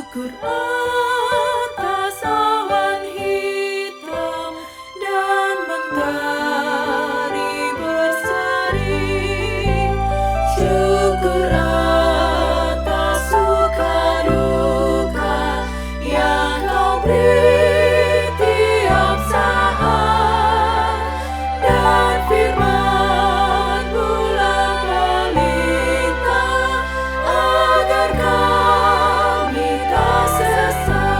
Syukur atas awan hitam dan mentari berseri. Syukur atas suka duka yang Kau beri tiap saat, dan firman bulan pelita agar kami tak sesat.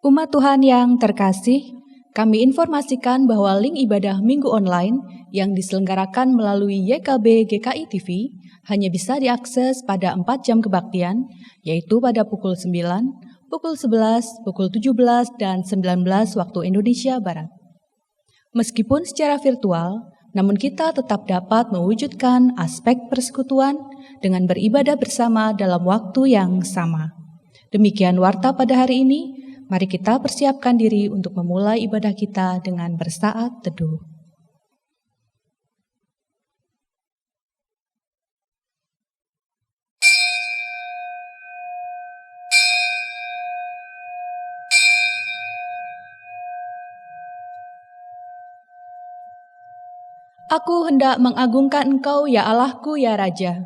Umat Tuhan yang terkasih, kami informasikan bahwa link ibadah minggu online yang diselenggarakan melalui YKB GKI TV hanya bisa diakses pada 4 jam kebaktian, yaitu pada pukul 9, pukul 11, pukul 17, dan 19 waktu Indonesia Barat. Meskipun secara virtual, namun kita tetap dapat mewujudkan aspek persekutuan dengan beribadah bersama dalam waktu yang sama. Demikian warta pada hari ini. Mari kita persiapkan diri untuk memulai ibadah kita dengan bersaat teduh. Aku hendak mengagungkan Engkau, ya Allahku, ya Raja.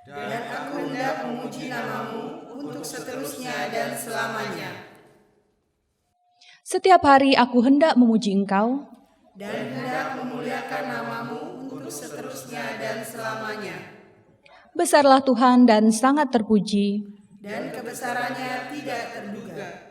Dan aku hendak memuji nama-Mu untuk seterusnya dan selamanya. Setiap hari aku hendak memuji Engkau, dan hendak memuliakan nama-Mu untuk seterusnya dan selamanya. Besarlah Tuhan dan sangat terpuji, dan kebesarannya tidak terduga.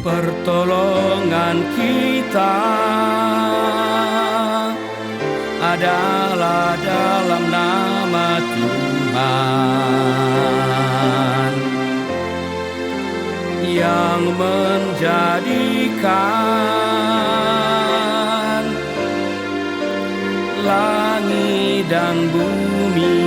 Pertolongan kita adalah dalam nama Tuhan yang menjadikan langit dan bumi.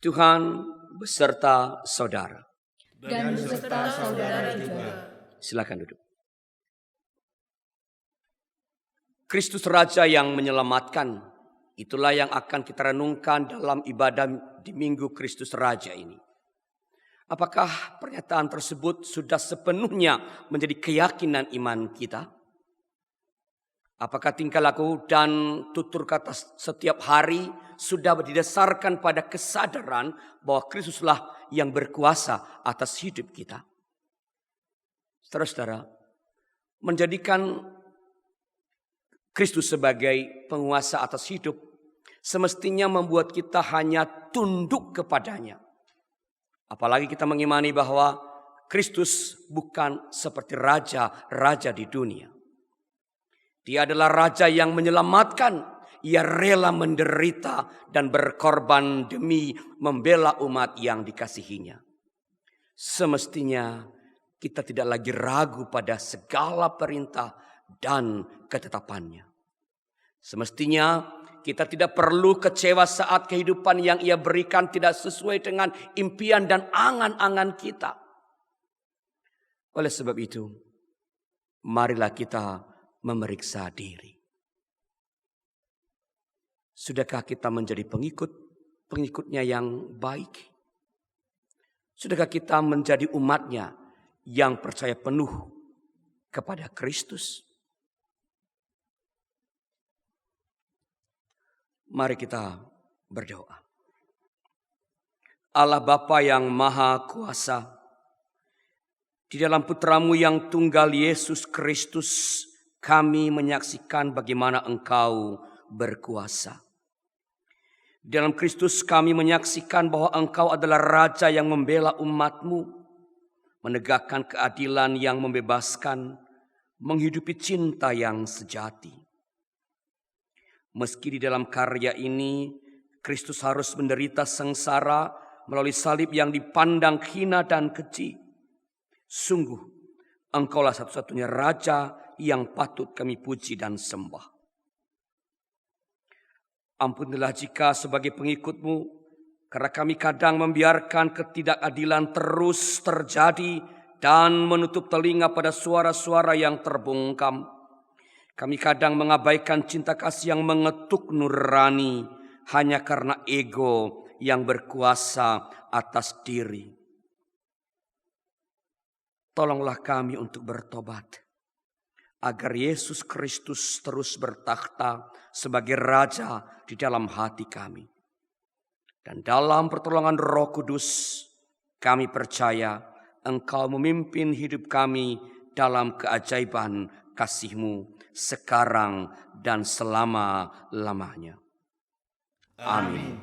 Tuhan beserta saudara. Dan beserta saudara juga. Silakan duduk. Kristus Raja yang menyelamatkan, itulah yang akan kita renungkan dalam ibadah di Minggu Kristus Raja ini. Apakah pernyataan tersebut sudah sepenuhnya menjadi keyakinan iman kita? Apakah tingkah laku dan tutur kata setiap hari sudah didasarkan pada kesadaran bahwa Kristuslah yang berkuasa atas hidup kita? Saudara-saudara, menjadikan Kristus sebagai penguasa atas hidup semestinya membuat kita hanya tunduk kepadanya. Apalagi kita mengimani bahwa Kristus bukan seperti raja-raja di dunia. Dia adalah raja yang menyelamatkan. Ia rela menderita dan berkorban demi membela umat yang dikasihinya. Semestinya kita tidak lagi ragu pada segala perintah dan ketetapannya. Semestinya kita tidak perlu kecewa saat kehidupan yang ia berikan tidak sesuai dengan impian dan angan-angan kita. Oleh sebab itu, marilah kita memeriksa diri. Sudahkah kita menjadi pengikutnya yang baik? Sudahkah kita menjadi umatnya yang percaya penuh kepada Kristus? Mari kita berdoa. Allah Bapa yang Maha Kuasa, di dalam Putramu yang tunggal Yesus Kristus, kami menyaksikan bagaimana Engkau berkuasa. Di dalam Kristus kami menyaksikan bahwa Engkau adalah Raja yang membela umat-Mu, menegakkan keadilan yang membebaskan, menghidupi cinta yang sejati. Meski di dalam karya ini Kristus harus menderita sengsara melalui salib yang dipandang hina dan keji, sungguh Engkaulah satu-satunya Raja yang patut kami puji dan sembah. Ampunilah jika sebagai pengikut-Mu, karena kami kadang membiarkan ketidakadilan terus terjadi dan menutup telinga pada suara-suara yang terbungkam. Kami kadang mengabaikan cinta kasih yang mengetuk nurani hanya karena ego yang berkuasa atas diri. Tolonglah kami untuk bertobat, agar Yesus Kristus terus bertakhta sebagai Raja di dalam hati kami. Dan dalam pertolongan Roh Kudus, kami percaya Engkau memimpin hidup kami dalam keajaiban kasih-Mu sekarang dan selama-lamanya. Amin.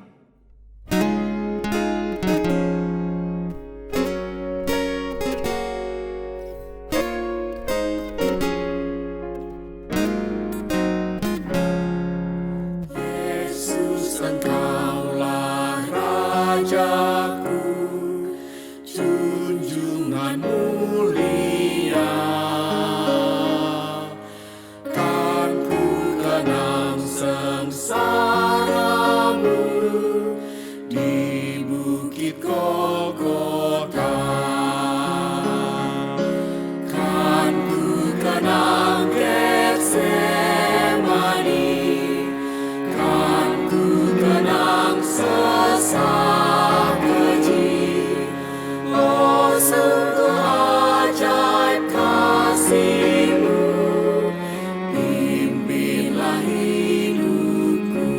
Yesus, Engkaulah Rajaku, junjungan mulia. Kan ku kenang sengsaramu di bukit Golgota. Kan ku kenang Getsemani. Kan ku kenang sesak keji. Oh, sungguh ajaib kasih-Mu, pimpinlah hidupku.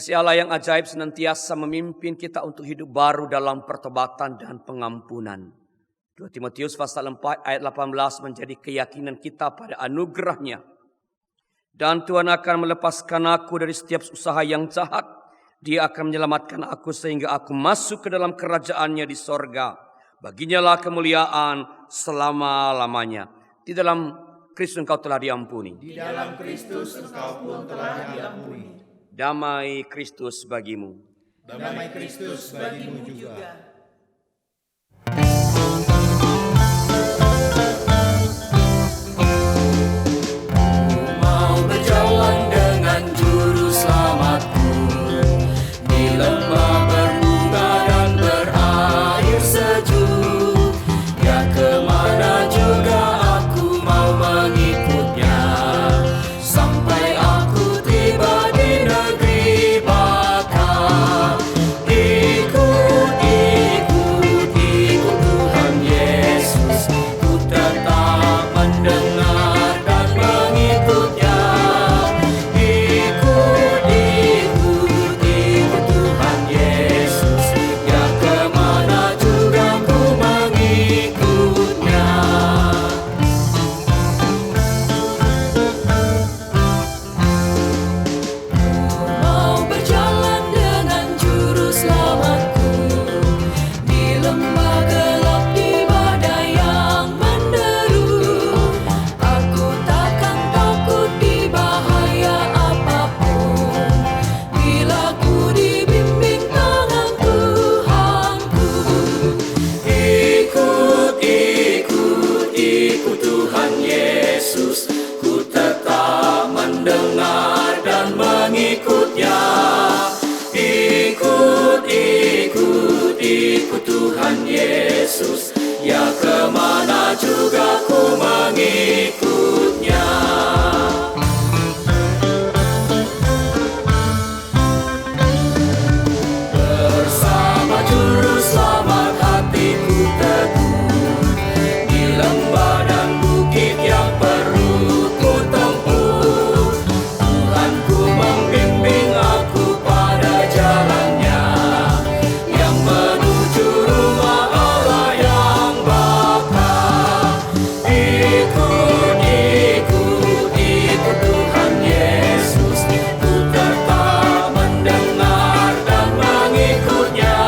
Kasih Allah yang ajaib senantiasa memimpin kita untuk hidup baru dalam pertobatan dan pengampunan. 2 Timotius pasal 4 ayat 18 menjadi keyakinan kita pada anugerah-Nya. Dan Tuhan akan melepaskan aku dari setiap usaha yang jahat. Dia akan menyelamatkan aku sehingga aku masuk ke dalam kerajaan-Nya di sorga. Baginya lah kemuliaan selama-lamanya. Di dalam Kristus engkau telah diampuni. Di dalam Kristus engkau pun telah diampuni. Damai Kristus bagimu. Damai Kristus bagimu juga. Mau berjalan dengan juru selamatku di lembah berbunga dan berair sejuk. Ya kemana juga aku mau mengikutnya, sampai aku tiba di negeri baka. Ikut, ikut, ikut Tuhan Yesus, ku tetap mendengar dan mengikutnya. Ikut, ikut, ikut Tuhan Yesus, ya kemana juga ku mengikutnya. Mau berjalan dengan juru selamatku di lembah gelap, di badai yang menderu. Aku takkan takut di bahaya apapun, bila ku dibimbing tangan Tuhanku. Ikut, ikut, ikut Tuhan Yesus, ku tetap mendengar dan mengikutnya. Ikut, ikut, ikut Tuhan Yesus, ya kemana juga ku mengikutnya. Bersama juru selamat hatiku teguh, di lembah dan bukit yang perlu ku tempuh. Tuhanku membimbing aku pada jalannya, yang menuju rumah Allah yang baka. Ikut, ikut, ikut Tuhan Yesus, ku tetap mendengar dan mengikutnya.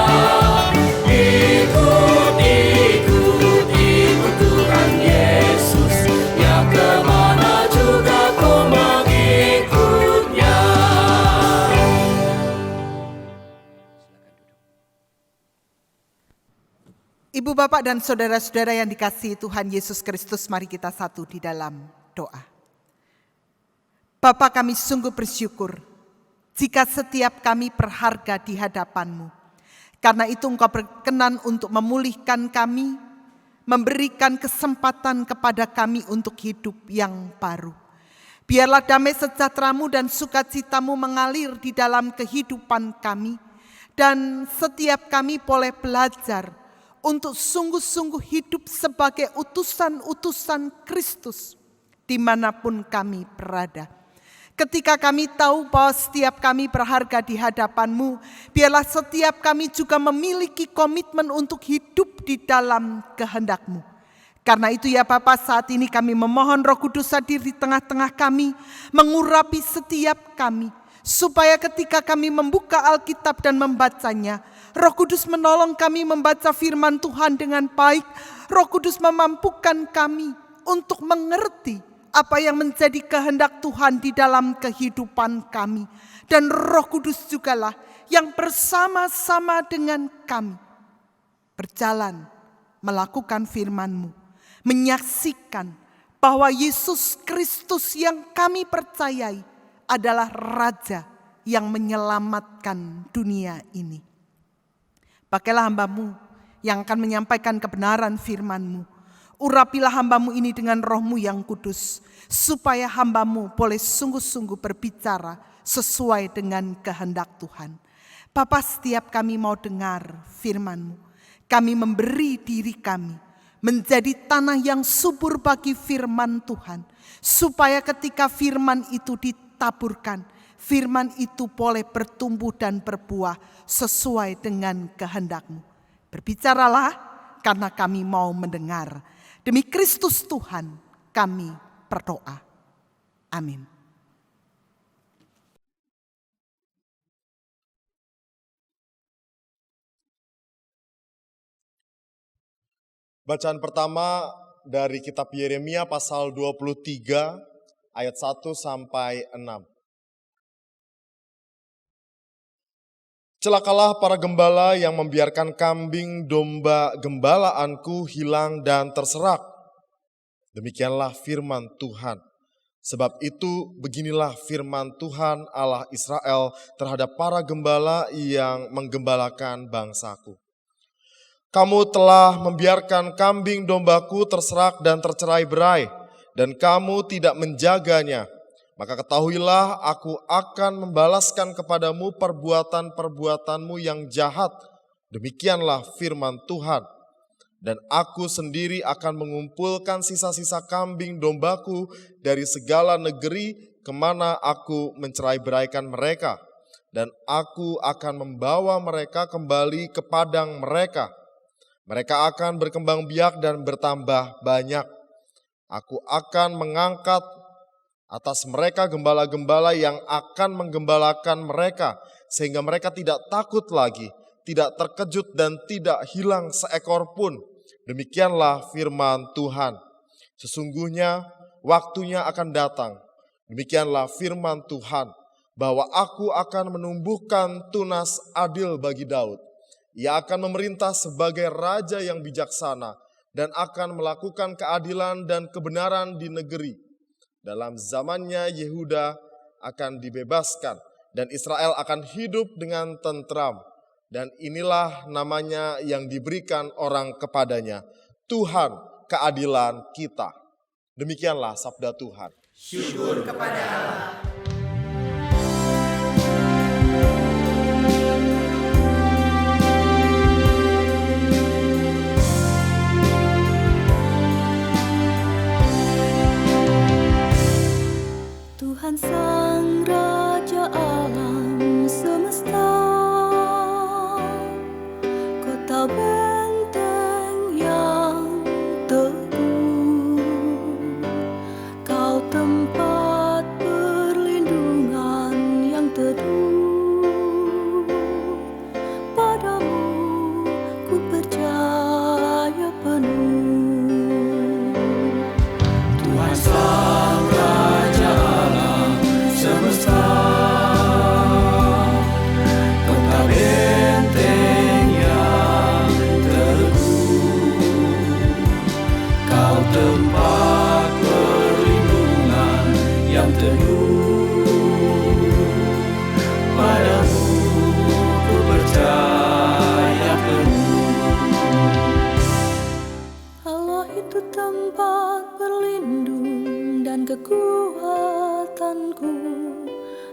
Ikut, ikut, ikut Tuhan Yesus, ya kemana juga ku mengikutnya. Ibu, bapak, dan saudara-saudara yang dikasihi Tuhan Yesus Kristus, mari kita satu di dalam doa. Bapa, kami sungguh bersyukur jika setiap kami berharga di hadapan-Mu. Karena itu Engkau berkenan untuk memulihkan kami, memberikan kesempatan kepada kami untuk hidup yang baru. Biarlah damai sejahtera-Mu dan sukacita-Mu mengalir di dalam kehidupan kami, dan setiap kami boleh belajar untuk sungguh-sungguh hidup sebagai utusan-utusan Kristus dimanapun kami berada. Ketika kami tahu bahwa setiap kami berharga di hadapan-Mu, biarlah setiap kami juga memiliki komitmen untuk hidup di dalam kehendak-Mu. Karena itu ya Bapa, saat ini kami memohon Roh Kudus hadir di tengah-tengah kami, mengurapi setiap kami, supaya ketika kami membuka Alkitab dan membacanya, Roh Kudus menolong kami membaca firman Tuhan dengan baik. Roh Kudus memampukan kami untuk mengerti apa yang menjadi kehendak Tuhan di dalam kehidupan kami. Dan Roh Kudus jugalah yang bersama-sama dengan kami berjalan melakukan firman-Mu, menyaksikan bahwa Yesus Kristus yang kami percayai adalah Raja yang menyelamatkan dunia ini. Pakailah hamba-Mu yang akan menyampaikan kebenaran firman-Mu. Urapilah hamba-Mu ini dengan Roh-Mu yang kudus, supaya hamba-Mu boleh sungguh-sungguh berbicara sesuai dengan kehendak Tuhan. Bapa, setiap kami mau dengar firman-Mu, kami memberi diri kami menjadi tanah yang subur bagi firman Tuhan, supaya ketika firman itu ditaburkan, firman itu boleh bertumbuh dan berbuah sesuai dengan kehendak-Mu. Berbicaralah, karena kami mau mendengar. Demi Kristus Tuhan kami berdoa. Amin. Bacaan pertama dari kitab Yeremia pasal 23 ayat 1 sampai 6. Celakalah para gembala yang membiarkan kambing domba gembalaanku hilang dan terserak. Demikianlah firman Tuhan. Sebab itu beginilah firman Tuhan Allah Israel terhadap para gembala yang menggembalakan bangsaku. Kamu telah membiarkan kambing dombaku terserak dan tercerai-berai, dan kamu tidak menjaganya. Maka ketahuilah aku akan membalaskan kepadamu perbuatan-perbuatanmu yang jahat. Demikianlah firman Tuhan. Dan aku sendiri akan mengumpulkan sisa-sisa kambing dombaku dari segala negeri kemana aku mencerai-beraikan mereka. Dan aku akan membawa mereka kembali ke padang mereka. Mereka akan berkembang biak dan bertambah banyak. Aku akan mengangkat atas mereka gembala-gembala yang akan menggembalakan mereka, sehingga mereka tidak takut lagi, tidak terkejut dan tidak hilang seekor pun. Demikianlah firman Tuhan. Sesungguhnya waktunya akan datang. Demikianlah firman Tuhan, bahwa aku akan menumbuhkan tunas adil bagi Daud. Ia akan memerintah sebagai raja yang bijaksana dan akan melakukan keadilan dan kebenaran di negeri. Dalam zamannya Yehuda akan dibebaskan dan Israel akan hidup dengan tentram. Dan inilah namanya yang diberikan orang kepadanya, Tuhan keadilan kita. Demikianlah sabda Tuhan. Syukur kepada Allah. Tuhan Sang Raja alam semesta, kota benteng yang teguh, Kau tempat perlindungan yang teduh. Padamu ku percaya penuh. Tuhan Sang Raja alam semesta, kota benteng yang teguh, Kau tempat perlindungan yang teduh. Padamu ku percaya penuh. Allah itu tempat berlindung dan kekuatanku.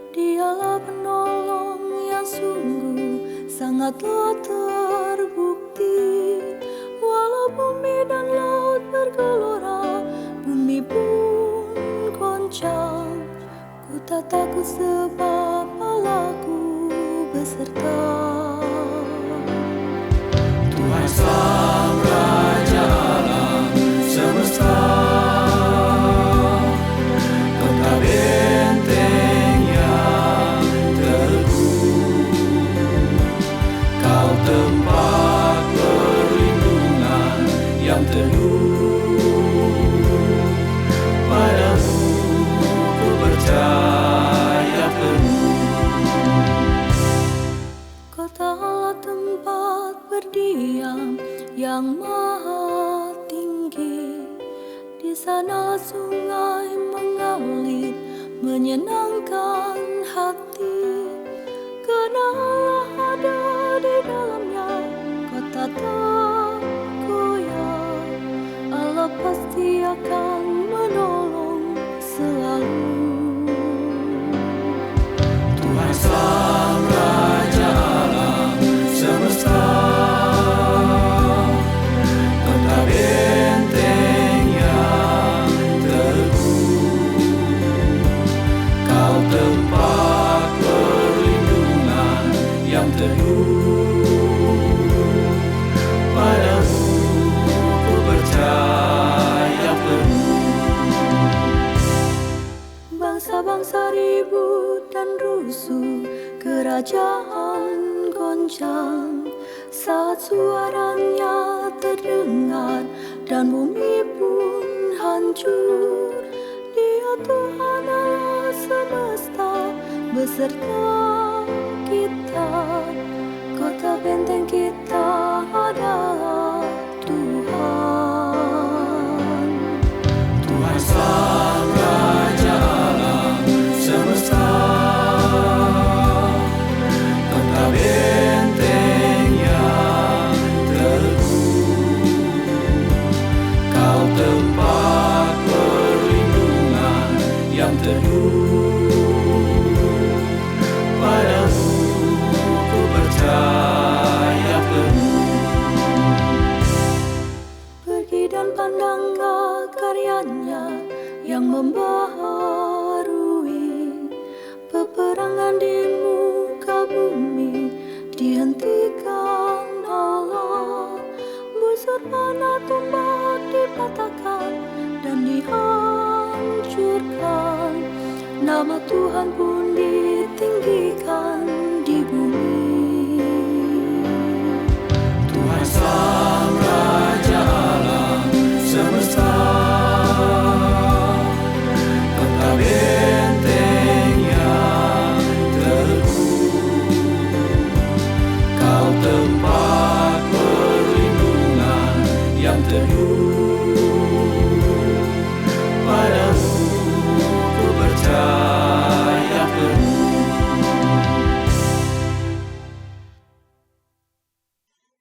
Dialah penolong yang sungguh sangatlah terbukti. Walau bumi dan laut bergelora, bumi pun goncang, ku tak takut sebab Allahku beserta. Tuhan Sang Raja alam semesta, kota benteng yang teguh, Kau tempat perlindungan yang teduh. Padamu ku percaya penuh. Kota Allah tempat berdiam yang maha tinggi. Di sana sungai mengalir menyenangkan hati. Karena Allah ada di dalamnya, kota tak goyah. Allah pasti akan menolong selalu. Tuhan Sang Raja alam semesta, kota benteng yang teguh, bangsa ribut dan rusuh, kerajaan goncang saat suaranya terdengar dan bumi pun hancur. Dia Tuhan Allah semesta beserta kita, kota benteng kita adalah Tuhan. Tuhan Sang Raja alam semesta, kota benteng yang teguh, Kau tempat perlindungan yang teduh. Padamu ku percaya penuh. Pergi dan pandanglah karyanya yang membaharui, peperangan di muka bumi dihentikan Allah. Busur panah tumbak dipatahkan dan dihancurkan, nama Tuhan pun ditinggikan di bumi. Tuhan Sang Raja alam semesta, kota benteng yang teguh, Kau tempat perlindungan yang teduh. Padamu ku percaya penuh.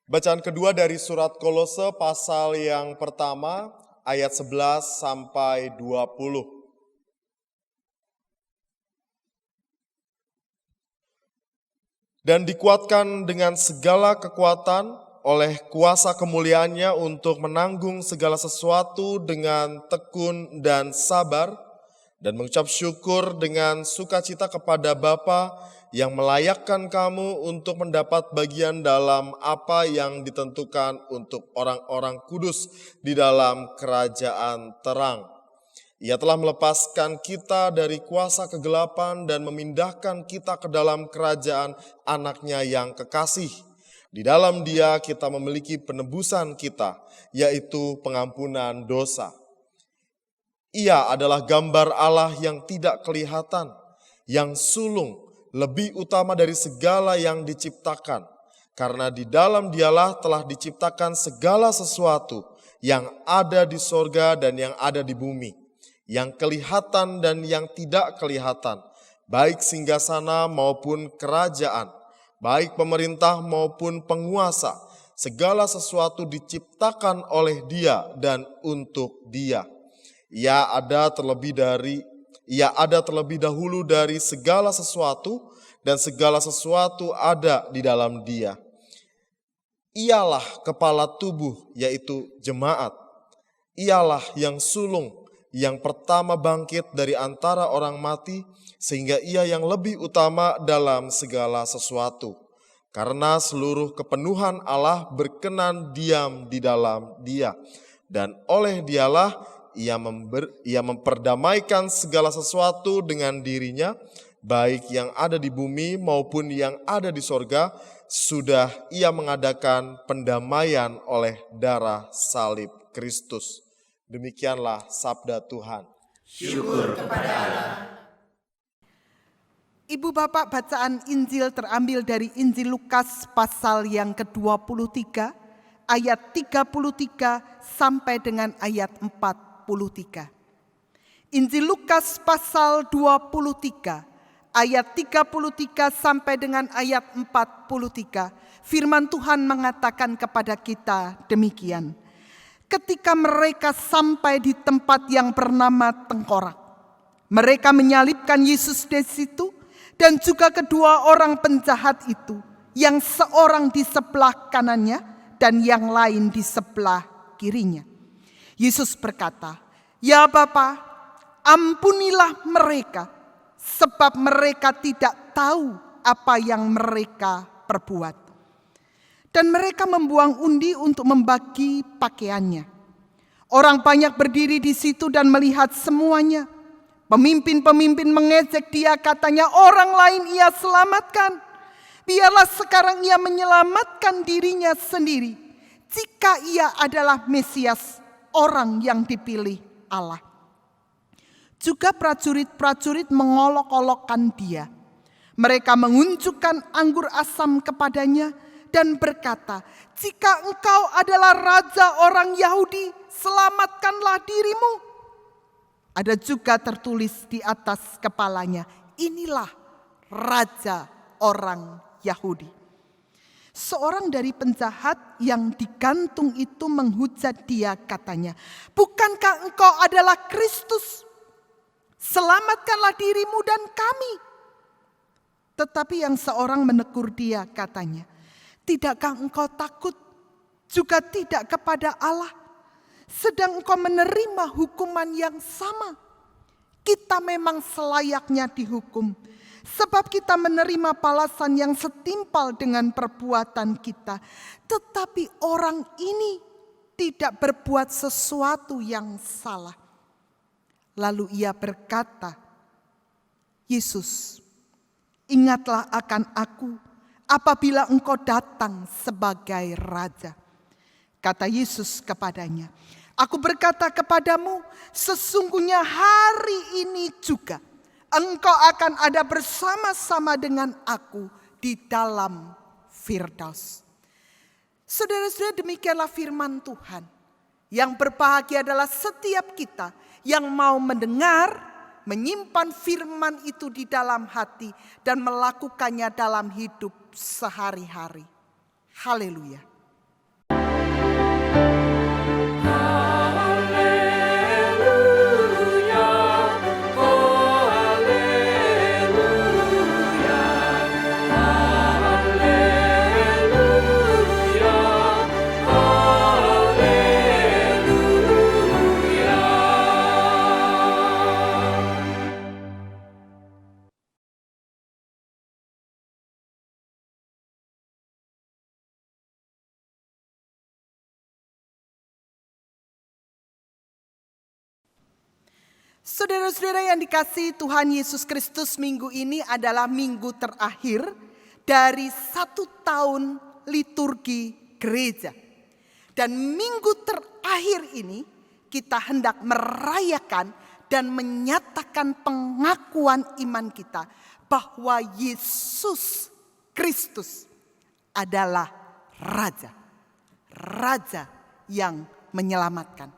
Bacaan kedua dari surat Kolose pasal yang pertama ayat 11 sampai 20. Dan dikuatkan dengan segala kekuatan oleh kuasa kemuliaannya untuk menanggung segala sesuatu dengan tekun dan sabar, dan mengucap syukur dengan sukacita kepada Bapa yang melayakkan kamu untuk mendapat bagian dalam apa yang ditentukan untuk orang-orang kudus di dalam kerajaan terang. Ia telah melepaskan kita dari kuasa kegelapan dan memindahkan kita ke dalam kerajaan Anak-Nya yang kekasih. Di dalam Dia kita memiliki penebusan kita, yaitu pengampunan dosa. Ia adalah gambar Allah yang tidak kelihatan, yang sulung, lebih utama dari segala yang diciptakan. Karena di dalam Dialah telah diciptakan segala sesuatu yang ada di sorga dan yang ada di bumi, yang kelihatan dan yang tidak kelihatan, baik singgasana maupun kerajaan, baik pemerintah maupun penguasa. Segala sesuatu diciptakan oleh Dia dan untuk Dia. Ia ada terlebih dahulu dari segala sesuatu, dan segala sesuatu ada di dalam Dia. Ialah kepala tubuh, yaitu jemaat. Ialah yang sulung, yang pertama bangkit dari antara orang mati, sehingga Ia yang lebih utama dalam segala sesuatu. Karena seluruh kepenuhan Allah berkenan diam di dalam Dia, dan oleh Dialah Ia memperdamaikan segala sesuatu dengan dirinya, baik yang ada di bumi maupun yang ada di sorga. Sudah Ia mengadakan pendamaian oleh darah salib Kristus. Demikianlah sabda Tuhan. Syukur kepada Allah. Ibu bapak, bacaan Injil terambil dari Injil Lukas pasal yang ke-23 ayat 33 sampai dengan ayat 43. Injil Lukas pasal 23 ayat 33 sampai dengan ayat 43. Firman Tuhan mengatakan kepada kita demikian. Ketika mereka sampai di tempat yang bernama Tengkorak, mereka menyalibkan Yesus di situ dan juga kedua orang penjahat itu, yang seorang di sebelah kanannya dan yang lain di sebelah kirinya. Yesus berkata, "Ya Bapa, ampunilah mereka, sebab mereka tidak tahu apa yang mereka perbuat." Dan mereka membuang undi untuk membagi pakaiannya. Orang banyak berdiri di situ dan melihat semuanya. Pemimpin-pemimpin mengejek dia, katanya orang lain ia selamatkan. Biarlah sekarang ia menyelamatkan dirinya sendiri jika ia adalah Mesias, orang yang dipilih Allah. Juga prajurit-prajurit mengolok-olokkan dia. Mereka mengunjukkan anggur asam kepadanya dan berkata, "Jika engkau adalah raja orang Yahudi, selamatkanlah dirimu." Ada juga tertulis di atas kepalanya, "Inilah raja orang Yahudi." Seorang dari penjahat yang digantung itu menghujat dia, katanya, "Bukankah engkau adalah Kristus? Selamatkanlah dirimu dan kami." Tetapi yang seorang menegur dia, katanya, "Tidakkah engkau takut juga tidak kepada Allah? Sedang engkau menerima hukuman yang sama. Kita memang selayaknya dihukum, sebab kita menerima balasan yang setimpal dengan perbuatan kita. Tetapi orang ini tidak berbuat sesuatu yang salah." Lalu ia berkata, "Yesus, ingatlah akan aku apabila engkau datang sebagai raja." Kata Yesus kepadanya, "Aku berkata kepadamu, sesungguhnya hari ini juga engkau akan ada bersama-sama dengan aku di dalam Firdaus." Saudara-saudara, demikianlah firman Tuhan. Yang berbahagia adalah setiap kita yang mau mendengar, menyimpan firman itu di dalam hati dan melakukannya dalam hidup sehari-hari. Haleluya. Saudara-saudara yang dikasihi Tuhan Yesus Kristus, minggu ini adalah minggu terakhir dari 1 tahun liturgi gereja. Dan minggu terakhir ini kita hendak merayakan dan menyatakan pengakuan iman kita bahwa Yesus Kristus adalah Raja. Raja yang menyelamatkan.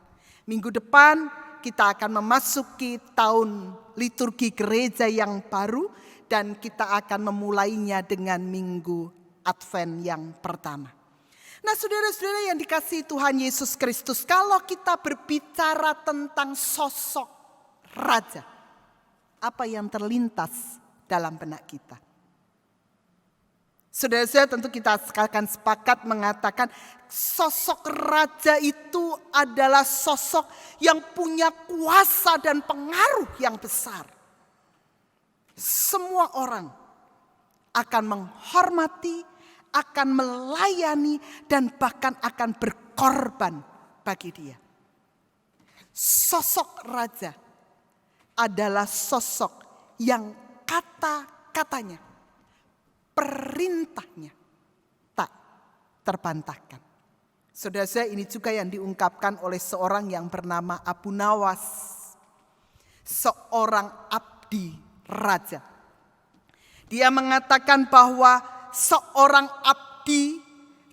Minggu depan kita akan memasuki tahun liturgi gereja yang baru dan kita akan memulainya dengan minggu Advent yang pertama. Nah, saudara-saudara yang dikasihi Tuhan Yesus Kristus, kalau kita berbicara tentang sosok raja, apa yang terlintas dalam benak kita? Saudara-saudara, tentu kita akan sepakat mengatakan sosok raja itu adalah sosok yang punya kuasa dan pengaruh yang besar. Semua orang akan menghormati, akan melayani, dan bahkan akan berkorban bagi dia. Sosok raja adalah sosok yang kata-katanya, perintahnya tak terbantahkan. Saudara-saudara, ini juga yang diungkapkan oleh seorang yang bernama Abu Nawas, seorang abdi raja. Dia mengatakan bahwa seorang abdi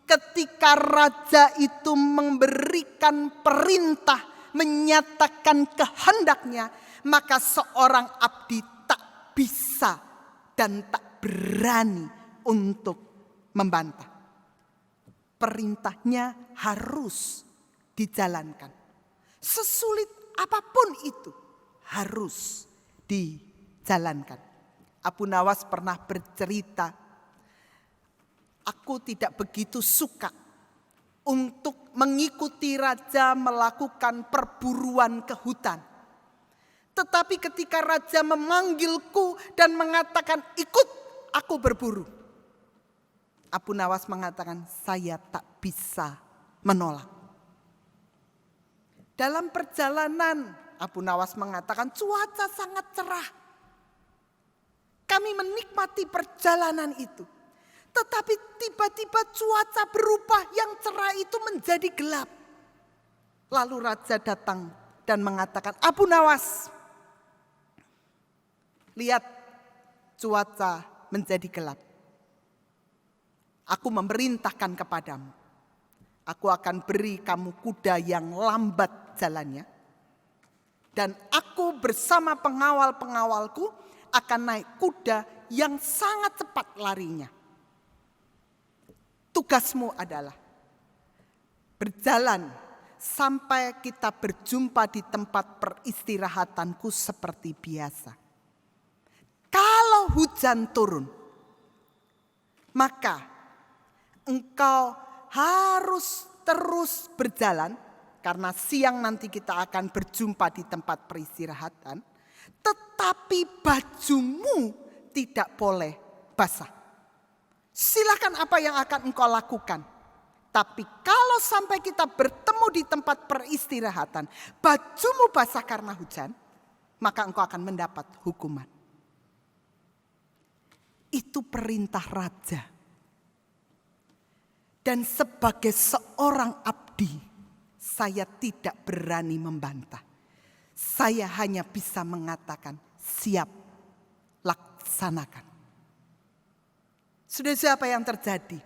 ketika raja itu memberikan perintah, menyatakan kehendaknya, maka seorang abdi tak bisa dan tak berani untuk membantah. Perintahnya harus dijalankan. Sesulit apapun itu harus dijalankan. Abu Nawas pernah bercerita, "Aku tidak begitu suka untuk mengikuti raja melakukan perburuan ke hutan. Tetapi ketika raja memanggilku dan mengatakan ikut aku berburu." Abu Nawas mengatakan, "Saya tak bisa menolak." Dalam perjalanan Abu Nawas mengatakan cuaca sangat cerah. Kami menikmati perjalanan itu. Tetapi tiba-tiba cuaca berubah, yang cerah itu menjadi gelap. Lalu raja datang dan mengatakan, Abu Nawas, lihat cuaca menjadi gelap. Aku memerintahkan kepadamu. Aku akan beri kamu kuda yang lambat jalannya. Dan aku bersama pengawal-pengawalku akan naik kuda yang sangat cepat larinya. Tugasmu adalah berjalan sampai kita berjumpa di tempat peristirahatanku seperti biasa. Kalau hujan turun, maka engkau harus terus berjalan, karena siang nanti kita akan berjumpa di tempat peristirahatan. Tetapi bajumu tidak boleh basah. Silakan apa yang akan engkau lakukan. Tapi kalau sampai kita bertemu di tempat peristirahatan, bajumu basah karena hujan, maka engkau akan mendapat hukuman. Itu perintah raja. Dan sebagai seorang abdi, saya tidak berani membantah. Saya hanya bisa mengatakan, siap, laksanakan. Sudah siapa yang terjadi?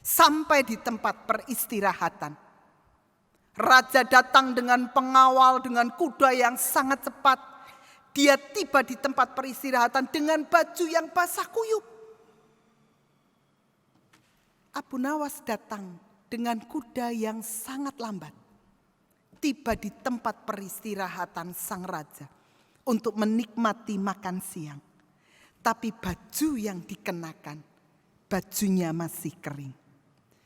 Sampai di tempat peristirahatan. Raja datang dengan pengawal, dengan kuda yang sangat cepat. Dia tiba di tempat peristirahatan dengan baju yang basah kuyup. Abu Nawas datang dengan kuda yang sangat lambat. Tiba di tempat peristirahatan sang raja untuk menikmati makan siang. Tapi baju yang dikenakan, bajunya masih kering.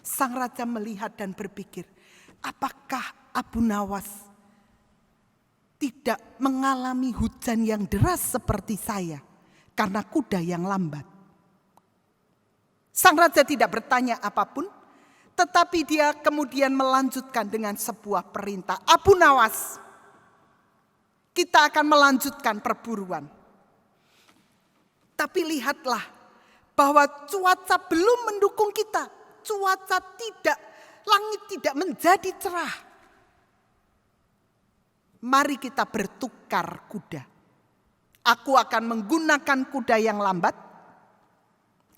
Sang raja melihat dan berpikir, apakah Abu Nawas tidak mengalami hujan yang deras seperti saya karena kuda yang lambat? Sang raja tidak bertanya apapun, tetapi dia kemudian melanjutkan dengan sebuah perintah. Abu Nawas, kita akan melanjutkan perburuan. Tapi lihatlah bahwa cuaca belum mendukung kita. Cuaca tidak, langit tidak menjadi cerah. Mari kita bertukar kuda. Aku akan menggunakan kuda yang lambat.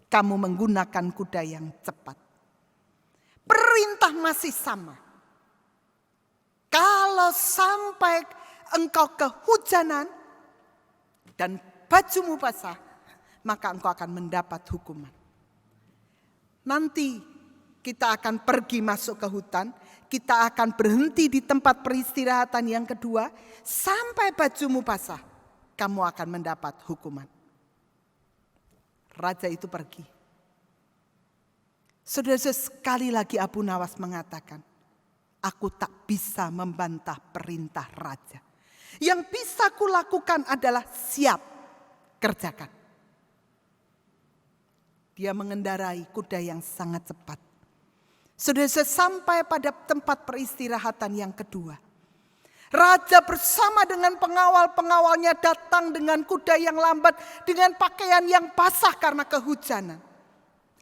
Kamu menggunakan kuda yang cepat. Perintah masih sama. Kalau sampai engkau kehujanan dan bajumu basah, maka engkau akan mendapat hukuman. Nanti kita akan pergi masuk ke hutan, kita akan berhenti di tempat peristirahatan yang kedua, sampai bajumu basah, kamu akan mendapat hukuman. Raja itu pergi. Saudara, sekali lagi Abu Nawas mengatakan, aku tak bisa membantah perintah raja. Yang bisa kulakukan adalah siap, kerjakan. Dia mengendarai kuda yang sangat cepat. Sudah sampai pada tempat peristirahatan yang kedua. Raja bersama dengan pengawal-pengawalnya datang dengan kuda yang lambat, dengan pakaian yang basah karena kehujanan.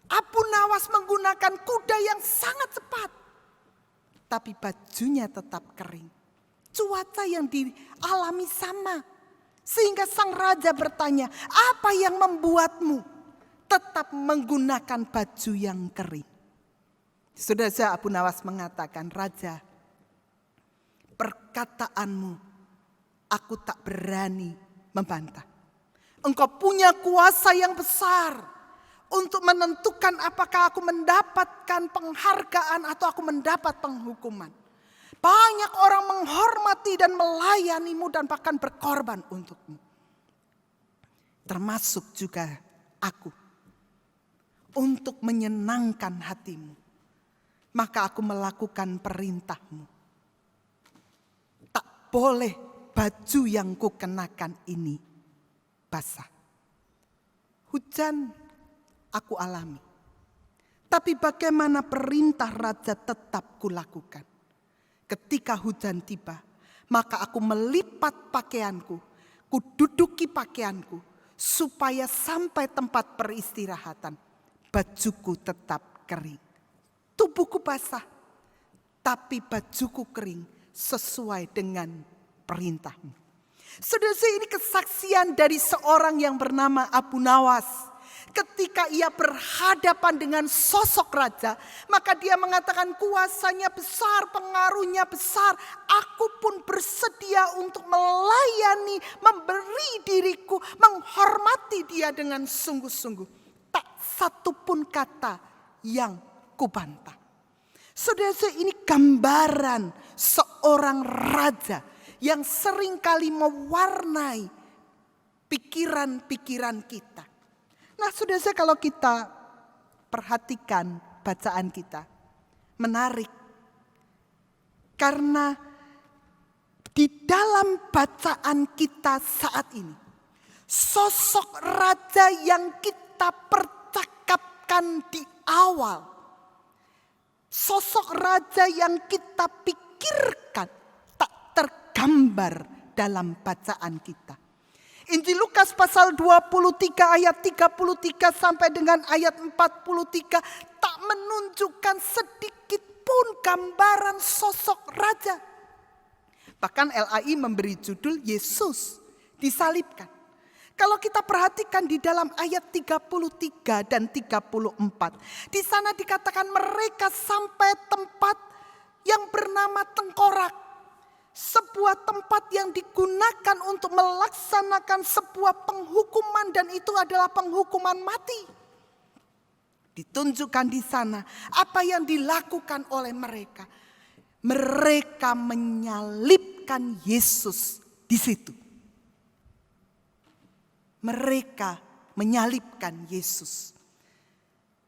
Abu Nawas menggunakan kuda yang sangat cepat. Tapi bajunya tetap kering. Cuaca yang dialami sama. Sehingga sang raja bertanya, apa yang membuatmu tetap menggunakan baju yang kering? Saudara, Abu Nawas mengatakan, Raja, perkataanmu aku tak berani membantah. Engkau punya kuasa yang besar untuk menentukan apakah aku mendapatkan penghargaan atau aku mendapat penghukuman. Banyak orang menghormati dan melayanimu dan bahkan berkorban untukmu. Termasuk juga aku. Untuk menyenangkan hatimu. Maka aku melakukan perintahmu. Tak boleh baju yang kukenakan ini basah. Hujan aku alami. Tapi bagaimana perintah raja tetap kulakukan. Ketika hujan tiba, maka aku melipat pakaianku, kududuki pakaianku, supaya sampai tempat peristirahatan, bajuku tetap kering. Tubuhku basah, tapi bajuku kering sesuai dengan perintahmu. Saudara-saudara, ini kesaksian dari seorang yang bernama Abu Nawas. Ketika ia berhadapan dengan sosok raja, maka dia mengatakan kuasanya besar, pengaruhnya besar. Aku pun bersedia untuk melayani, memberi diriku, menghormati dia dengan sungguh-sungguh. Tak satu pun kata yang kubantah. Saudara-saudara, ini gambaran seorang raja yang seringkali mewarnai pikiran-pikiran kita. Nah, saudara-saudara, kalau kita perhatikan bacaan kita, menarik. Karena di dalam bacaan kita saat ini, sosok raja yang kita percakapkan di awal, sosok raja yang kita pikirkan tak tergambar dalam bacaan kita. Injil Lukas pasal 23 ayat 33 sampai dengan ayat 43 tak menunjukkan sedikit pun gambaran sosok raja. Bahkan LAI memberi judul Yesus disalibkan. Kalau kita perhatikan di dalam ayat 33 dan 34, di sana dikatakan mereka sampai tempat yang bernama Tengkorak. Sebuah tempat yang digunakan untuk melaksanakan sebuah penghukuman, dan itu adalah penghukuman mati. Ditunjukkan di sana apa yang dilakukan oleh mereka. Mereka menyalibkan Yesus di situ. Mereka menyalibkan Yesus.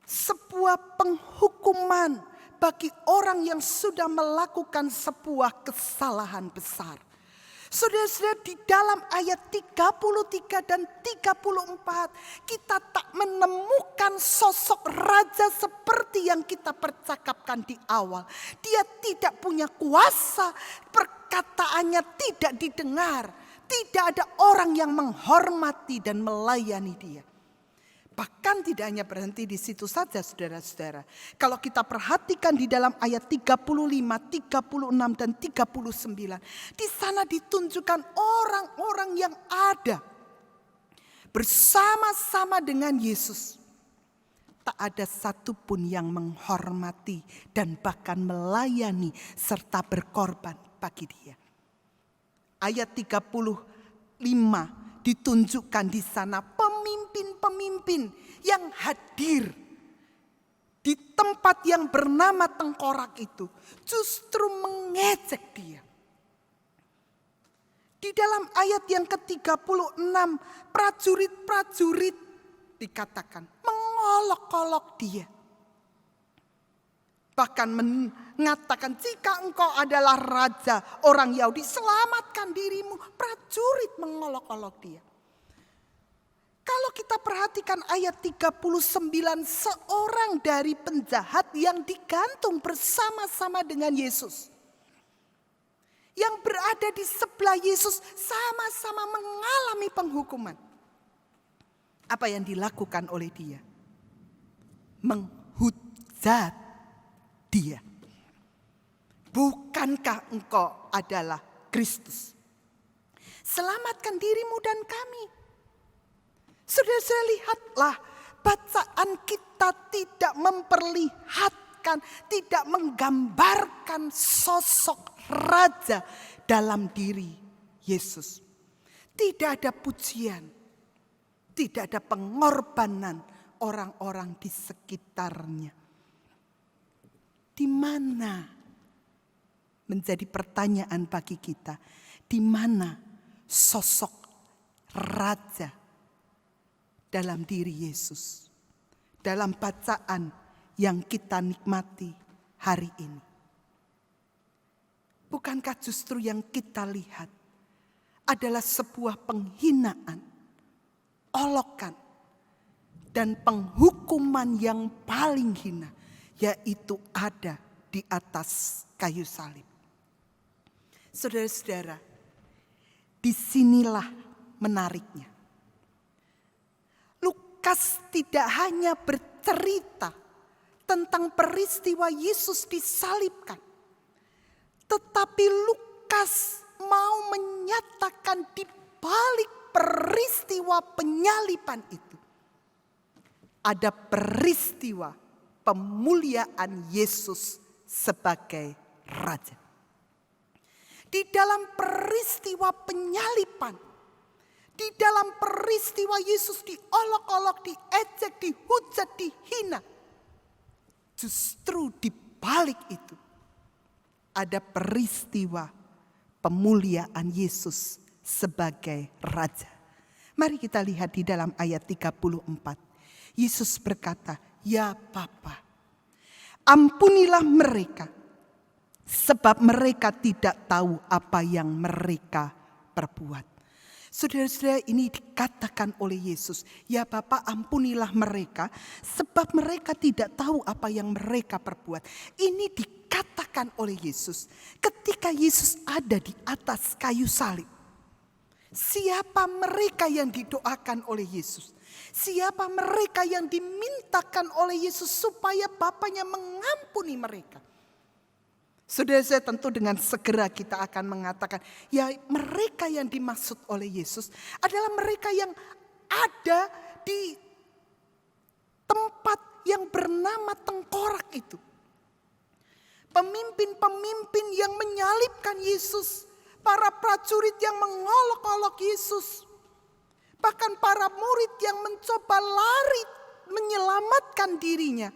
Sebuah penghukuman bagi orang yang sudah melakukan sebuah kesalahan besar. Saudara-saudara, di dalam ayat 33 dan 34 kita tak menemukan sosok raja seperti yang kita percakapkan di awal. Dia tidak punya kuasa, perkataannya tidak didengar. Tidak ada orang yang menghormati dan melayani dia. Bahkan tidak hanya berhenti di situ saja, saudara-saudara. Kalau kita perhatikan di dalam ayat 35, 36, dan 39. Di sana ditunjukkan orang-orang yang ada bersama-sama dengan Yesus. Tak ada satupun yang menghormati dan bahkan melayani serta berkorban bagi dia. Ayat 35 ditunjukkan di sana pemimpin-pemimpin yang hadir di tempat yang bernama Tengkorak itu justru mengejek dia. Di dalam ayat yang ke-36, prajurit-prajurit dikatakan mengolok-olok dia. Bahkan mengatakan, jika engkau adalah raja orang Yahudi, selamatkan dirimu. Prajurit mengolok-olok dia. Kalau kita perhatikan ayat 39, seorang dari penjahat yang digantung bersama-sama dengan Yesus, yang berada di sebelah Yesus, sama-sama mengalami penghukuman. Apa yang dilakukan oleh dia? Menghujat dia. Bukankah engkau adalah Kristus? Selamatkan dirimu dan kami. Saudara-saudara, lihatlah, bacaan kita tidak memperlihatkan, tidak menggambarkan sosok raja dalam diri Yesus. Tidak ada pujian, tidak ada pengorbanan orang-orang di sekitarnya. Di mana, menjadi pertanyaan bagi kita, di mana sosok raja dalam diri Yesus, dalam bacaan yang kita nikmati hari ini? Bukankah justru yang kita lihat adalah sebuah penghinaan, olokan, dan penghukuman yang paling hina, yaitu ada di atas kayu salib. Saudara-saudara, disinilah menariknya. Lukas tidak hanya bercerita tentang peristiwa Yesus disalibkan, tetapi Lukas mau menyatakan di balik peristiwa penyaliban itu ada peristiwa pemuliaan Yesus sebagai Raja. Di dalam peristiwa penyaliban, di dalam peristiwa Yesus diolok-olok, diejek, dihujat, dihina, justru di balik itu ada peristiwa pemuliaan Yesus sebagai Raja. Mari kita lihat di dalam ayat 34. Yesus berkata, "Ya Bapa, ampunilah mereka, sebab mereka tidak tahu apa yang mereka perbuat." Saudara-saudara, ini dikatakan oleh Yesus, "Ya Bapa, ampunilah mereka, sebab mereka tidak tahu apa yang mereka perbuat." Ini dikatakan oleh Yesus ketika Yesus ada di atas kayu salib. Siapa mereka yang didoakan oleh Yesus? Siapa mereka yang dimintakan oleh Yesus supaya Bapanya mengampuni mereka? Saudara, saya tentu dengan segera kita akan mengatakan, ya mereka yang dimaksud oleh Yesus adalah mereka yang ada di tempat yang bernama tengkorak itu. Pemimpin-pemimpin yang menyalibkan Yesus, para prajurit yang mengolok-olok Yesus, bahkan para murid yang mencoba lari menyelamatkan dirinya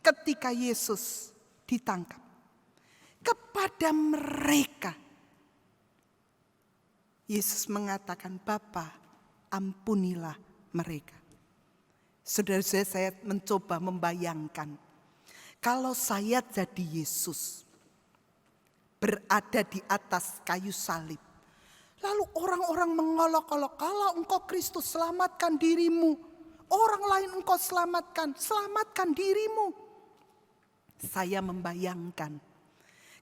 ketika Yesus ditangkap. Kepada mereka Yesus mengatakan, "Bapa, ampunilah mereka." Saudara-saudara, saya mencoba membayangkan kalau saya jadi Yesus berada di atas kayu salib, lalu orang-orang mengolok-olok, "Kalau engkau Kristus, selamatkan dirimu. Orang lain engkau selamatkan, selamatkan dirimu." Saya membayangkan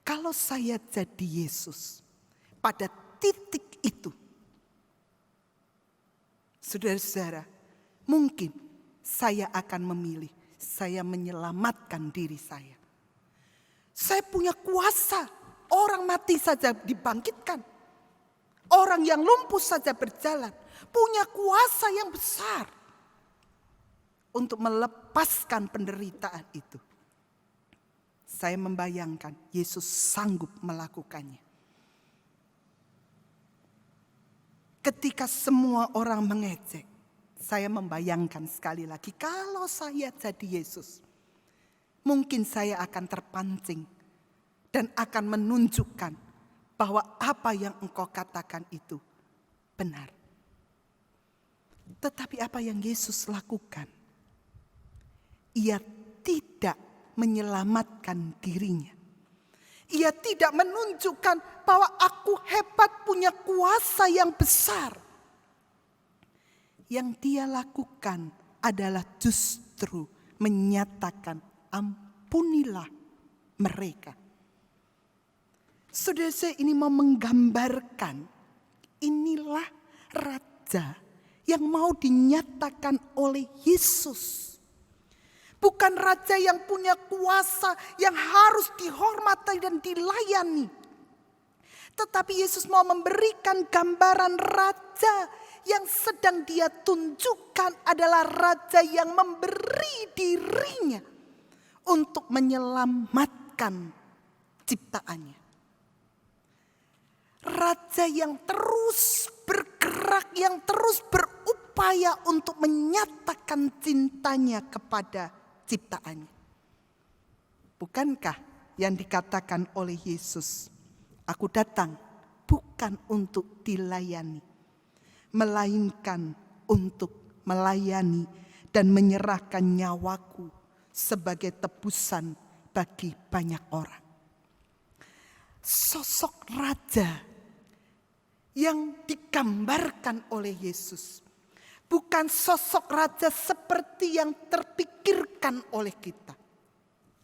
kalau saya jadi Yesus pada titik itu, saudara-saudara, mungkin saya akan memilih, saya menyelamatkan diri saya. Saya punya kuasa, orang mati saja dibangkitkan. Orang yang lumpuh saja berjalan, punya kuasa yang besar untuk melepaskan penderitaan itu. Saya membayangkan Yesus sanggup melakukannya. Ketika semua orang mengejek, saya membayangkan sekali lagi, kalau saya jadi Yesus, mungkin saya akan terpancing dan akan menunjukkan bahwa apa yang engkau katakan itu benar. Tetapi apa yang Yesus lakukan? Ia tidak menyelamatkan dirinya. Ia tidak menunjukkan bahwa aku hebat, punya kuasa yang besar. Yang dia lakukan adalah justru menyatakan, "Ampunilah mereka." Saudara, saya ini mau menggambarkan, inilah Raja yang mau dinyatakan oleh Yesus. Bukan Raja yang punya kuasa yang harus dihormati dan dilayani. Tetapi Yesus mau memberikan gambaran Raja yang sedang dia tunjukkan adalah Raja yang memberi dirinya untuk menyelamatkan ciptaannya. Raja yang terus bergerak, yang terus berupaya untuk menyatakan cintanya kepada ciptaannya. Bukankah yang dikatakan oleh Yesus, "Aku datang bukan untuk dilayani, melainkan untuk melayani dan menyerahkan nyawaku sebagai tebusan bagi banyak orang." Sosok Raja yang digambarkan oleh Yesus bukan sosok Raja seperti yang terpikirkan oleh kita.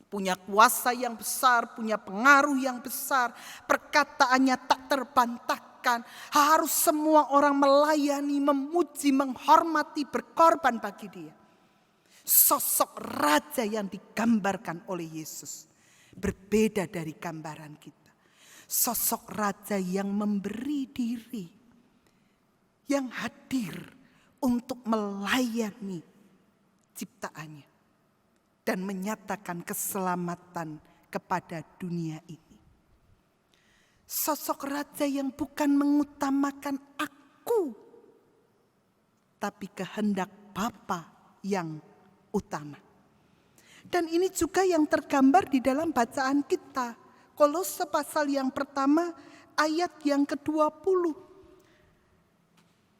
punya kuasa yang besar, punya pengaruh yang besar, perkataannya tak terbantahkan, harus semua orang melayani, memuji, menghormati, berkorban bagi dia. Sosok raja yang digambarkan oleh Yesus berbeda dari gambaran kita. Sosok raja yang memberi diri, yang hadir untuk melayani ciptaannya dan menyatakan keselamatan kepada dunia ini. Sosok raja yang bukan mengutamakan aku, tapi kehendak Bapa yang utama. Dan ini juga yang tergambar di dalam bacaan kita. Kolose pasal yang pertama ayat yang ke-20.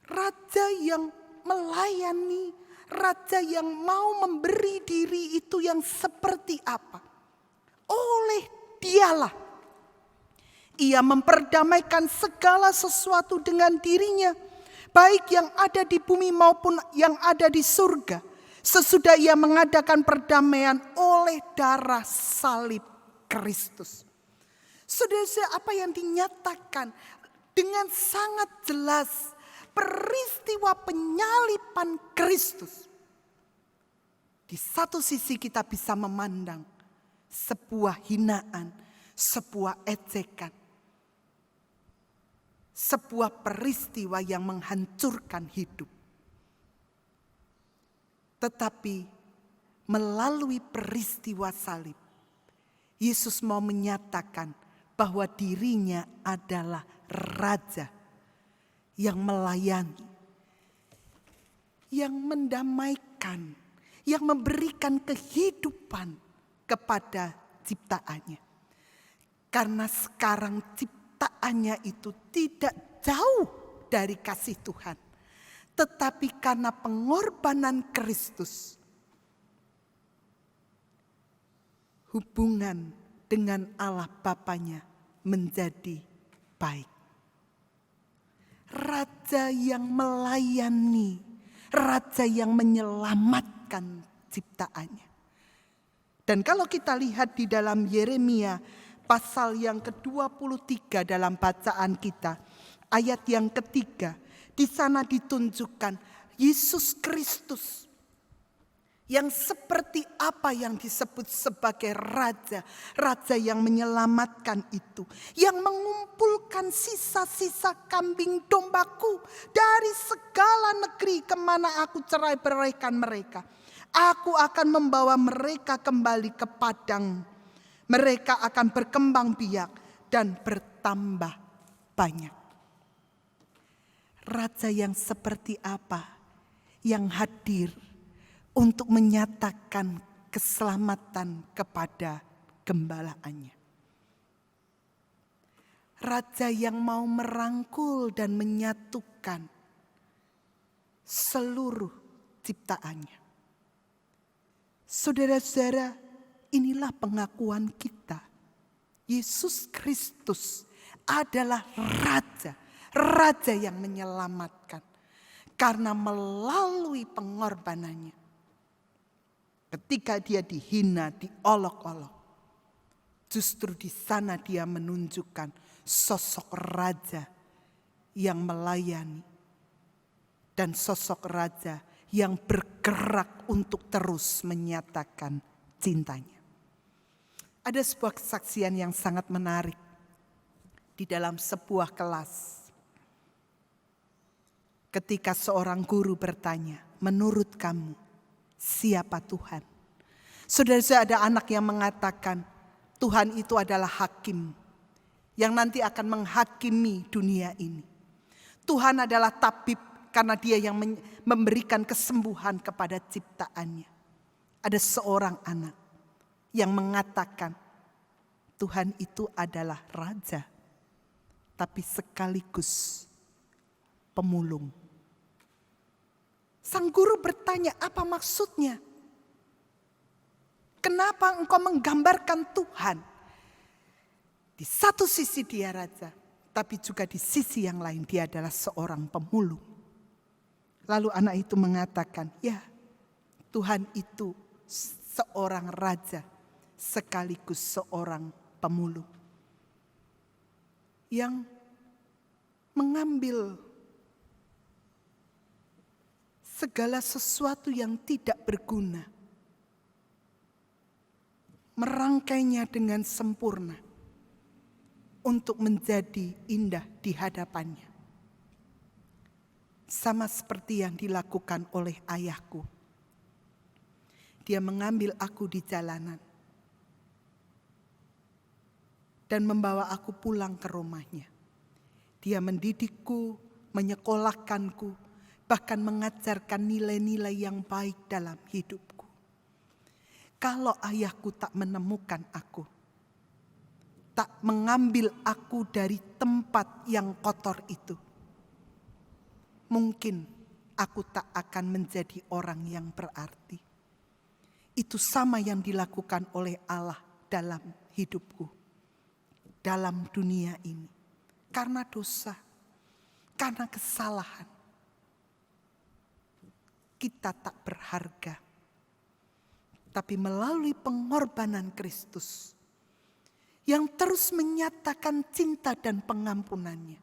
Raja yang melayani, raja yang mau memberi diri itu yang seperti apa? Oleh dialah ia memperdamaikan segala sesuatu dengan dirinya, baik yang ada di bumi maupun yang ada di surga, sesudah ia mengadakan perdamaian oleh darah salib Kristus. Saudara, apa yang dinyatakan dengan sangat jelas, peristiwa penyaliban Kristus. Di satu sisi kita bisa memandang sebuah hinaan, sebuah ejekan, sebuah peristiwa yang menghancurkan hidup. Tetapi melalui peristiwa salib, Yesus mau menyatakan bahwa dirinya adalah raja yang melayani, yang mendamaikan, yang memberikan kehidupan kepada ciptaannya. Karena sekarang ciptaannya itu tidak jauh dari kasih Tuhan. Tetapi karena pengorbanan Kristus, hubungan dengan Allah Bapanya menjadi baik. Raja yang melayani, raja yang menyelamatkan ciptaannya. Dan kalau kita lihat di dalam Yeremia pasal yang ke-23 dalam bacaan kita, ayat yang ketiga, di sana ditunjukkan Yesus Kristus yang seperti apa yang disebut sebagai raja. Raja yang menyelamatkan itu. Yang mengumpulkan sisa-sisa kambing dombaku dari segala negeri kemana aku cerai beraikan mereka. Aku akan membawa mereka kembali ke padang. Mereka akan berkembang biak dan bertambah banyak. Raja yang seperti apa yang hadir untuk menyatakan keselamatan kepada gembalaannya. Raja yang mau merangkul dan menyatukan seluruh ciptaannya. Saudara-saudara, inilah pengakuan kita. Yesus Kristus adalah raja. Raja yang menyelamatkan. Karena melalui pengorbanannya. Ketika dia dihina, diolok-olok. Justru di sana dia menunjukkan sosok raja yang melayani. Dan sosok raja yang bergerak untuk terus menyatakan cintanya. Ada sebuah kesaksian yang sangat menarik di dalam sebuah kelas. Ketika seorang guru bertanya, menurut kamu siapa Tuhan? Saudara, ada anak yang mengatakan Tuhan itu adalah hakim yang nanti akan menghakimi dunia ini. Tuhan adalah tabib karena dia yang memberikan kesembuhan kepada ciptaannya. Ada seorang anak yang mengatakan Tuhan itu adalah raja, tapi sekaligus pemulung. Sang guru bertanya, apa maksudnya? Kenapa engkau menggambarkan Tuhan? Di satu sisi dia raja, tapi juga di sisi yang lain dia adalah seorang pemulung. Lalu anak itu mengatakan, ya Tuhan itu seorang raja sekaligus seorang pemulung yang mengambil segala sesuatu yang tidak berguna, merangkainya dengan sempurna untuk menjadi indah di hadapannya. Sama seperti yang dilakukan oleh ayahku. Dia mengambil aku di jalanan dan membawa aku pulang ke rumahnya. Dia mendidikku, menyekolahkanku, bahkan mengajarkan nilai-nilai yang baik dalam hidupku. Kalau ayahku tak menemukan aku, tak mengambil aku dari tempat yang kotor itu, mungkin aku tak akan menjadi orang yang berarti. Itu sama yang dilakukan oleh Allah dalam hidupku, dalam dunia ini. Karena dosa, karena kesalahan, kita tak berharga. Tapi melalui pengorbanan Kristus yang terus menyatakan cinta dan pengampunannya,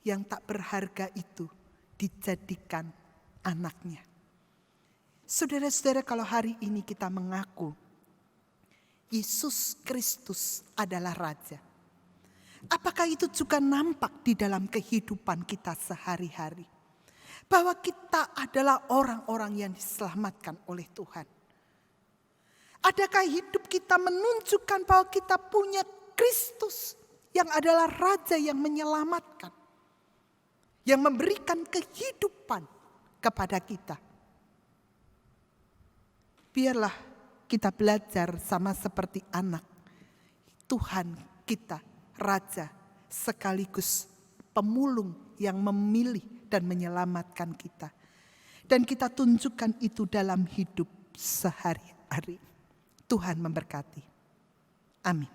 yang tak berharga itu dijadikan anaknya. Saudara-saudara, kalau hari ini kita mengaku Yesus Kristus adalah Raja, apakah itu juga nampak di dalam kehidupan kita sehari-hari? Bahwa kita adalah orang-orang yang diselamatkan oleh Tuhan. Adakah hidup kita menunjukkan bahwa kita punya Kristus yang adalah Raja yang menyelamatkan, yang memberikan kehidupan kepada kita? Biarlah kita belajar sama seperti anak. Tuhan kita, Raja, sekaligus pemulung yang memilih dan menyelamatkan kita. Dan kita tunjukkan itu dalam hidup sehari-hari. Tuhan memberkati. Amin.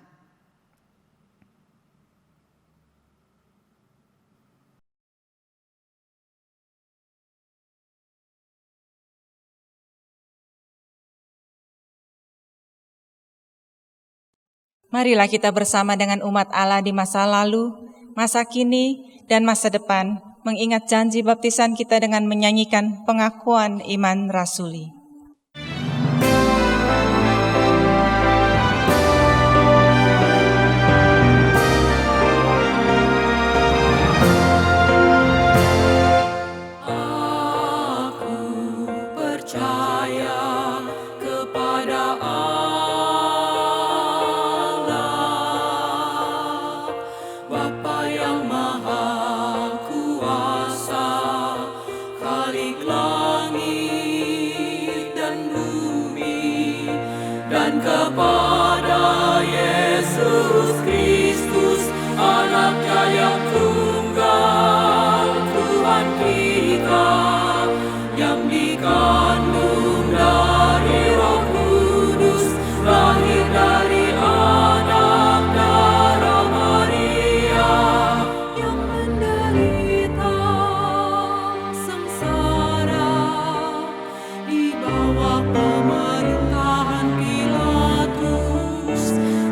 Marilah kita bersama dengan umat Allah di masa lalu, masa kini, dan masa depan, mengingat janji baptisan kita dengan menyanyikan pengakuan iman rasuli. Dan kepada Yesus Kristus, anaknya yang tunggal, Tuhan kita, yang dikandung dari Roh Kudus, lahir dari anak darah Maria, yang menderita sengsara di bawah pemerintahan Pilatus,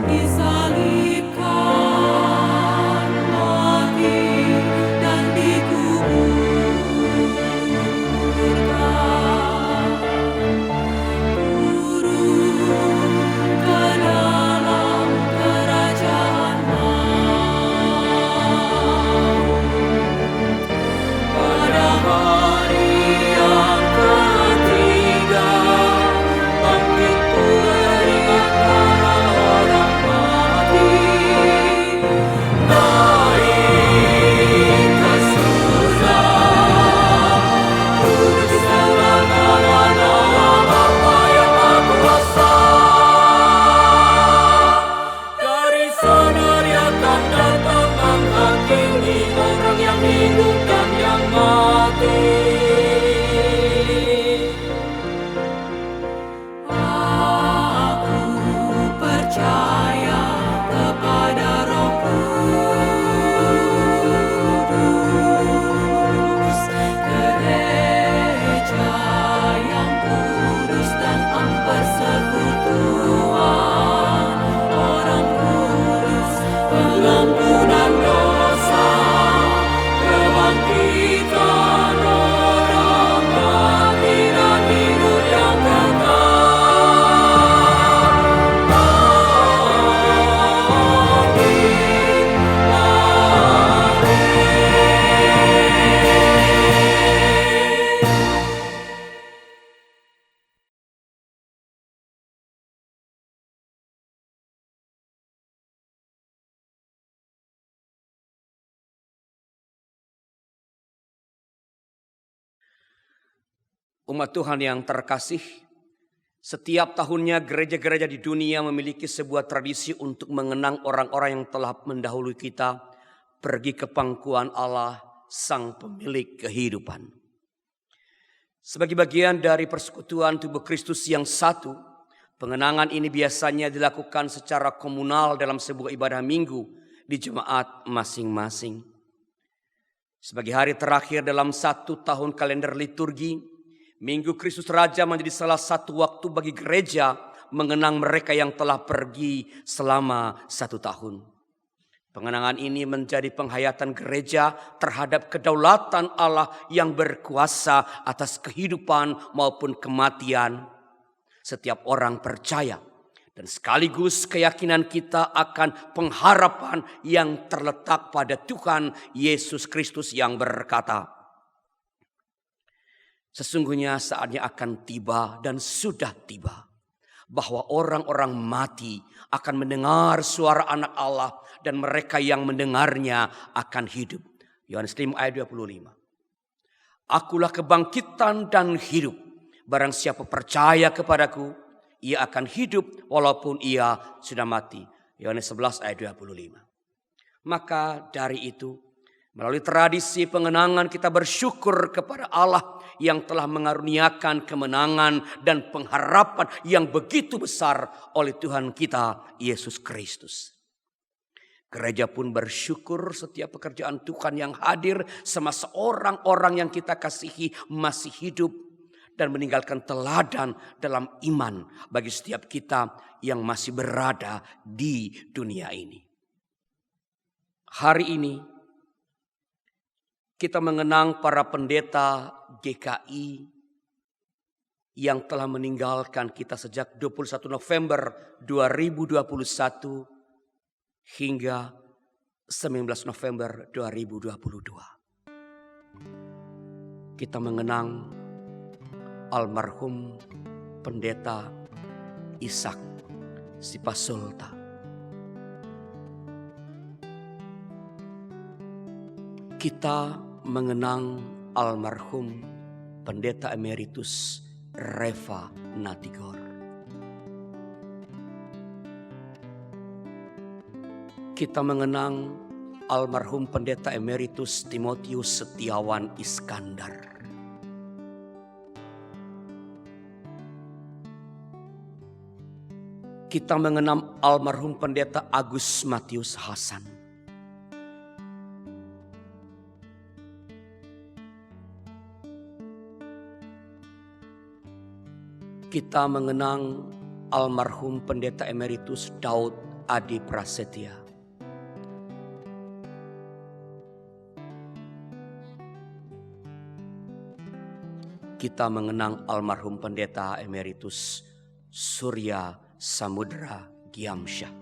disalibkan, mati, dan dikuburkan. Umat Tuhan yang terkasih, setiap tahunnya gereja-gereja di dunia memiliki sebuah tradisi untuk mengenang orang-orang yang telah mendahului kita pergi ke pangkuan Allah, Sang Pemilik kehidupan. Sebagai bagian dari persekutuan tubuh Kristus yang satu, pengenangan ini biasanya dilakukan secara komunal dalam sebuah ibadah minggu di jemaat masing-masing. Sebagai hari terakhir dalam 1 tahun kalender liturgi, Minggu Kristus Raja menjadi salah satu waktu bagi gereja mengenang mereka yang telah pergi selama 1 tahun. Pengenangan ini menjadi penghayatan gereja terhadap kedaulatan Allah yang berkuasa atas kehidupan maupun kematian setiap orang percaya. Dan sekaligus keyakinan kita akan pengharapan yang terletak pada Tuhan Yesus Kristus yang berkata, sesungguhnya saatnya akan tiba dan sudah tiba, bahwa orang-orang mati akan mendengar suara anak Allah dan mereka yang mendengarnya akan hidup. Yohanes 5 ayat 25. Akulah kebangkitan dan hidup. Barang siapa percaya kepadaku, ia akan hidup walaupun ia sudah mati. Yohanes 11 ayat 25. Maka dari itu, melalui tradisi pengenangan kita bersyukur kepada Allah yang telah mengaruniakan kemenangan dan pengharapan yang begitu besar oleh Tuhan kita Yesus Kristus. Gereja pun bersyukur setiap pekerjaan Tuhan yang hadir semasa orang-orang yang kita kasihi masih hidup dan meninggalkan teladan dalam iman bagi setiap kita yang masih berada di dunia ini. Hari ini kita mengenang para pendeta GKI yang telah meninggalkan kita sejak 21 November 2021 hingga 19 November 2022. Kita mengenang almarhum pendeta Ishak Sipasulta. Kita mengenang almarhum pendeta emeritus Reva Natigor. Kita mengenang almarhum pendeta emeritus Timotius Setiawan Iskandar. Kita mengenang almarhum pendeta Agus Matius Hasan. Kita mengenang almarhum pendeta emeritus Daud Adi Prasetya. Kita mengenang almarhum pendeta emeritus Surya Samudra Giamsyah.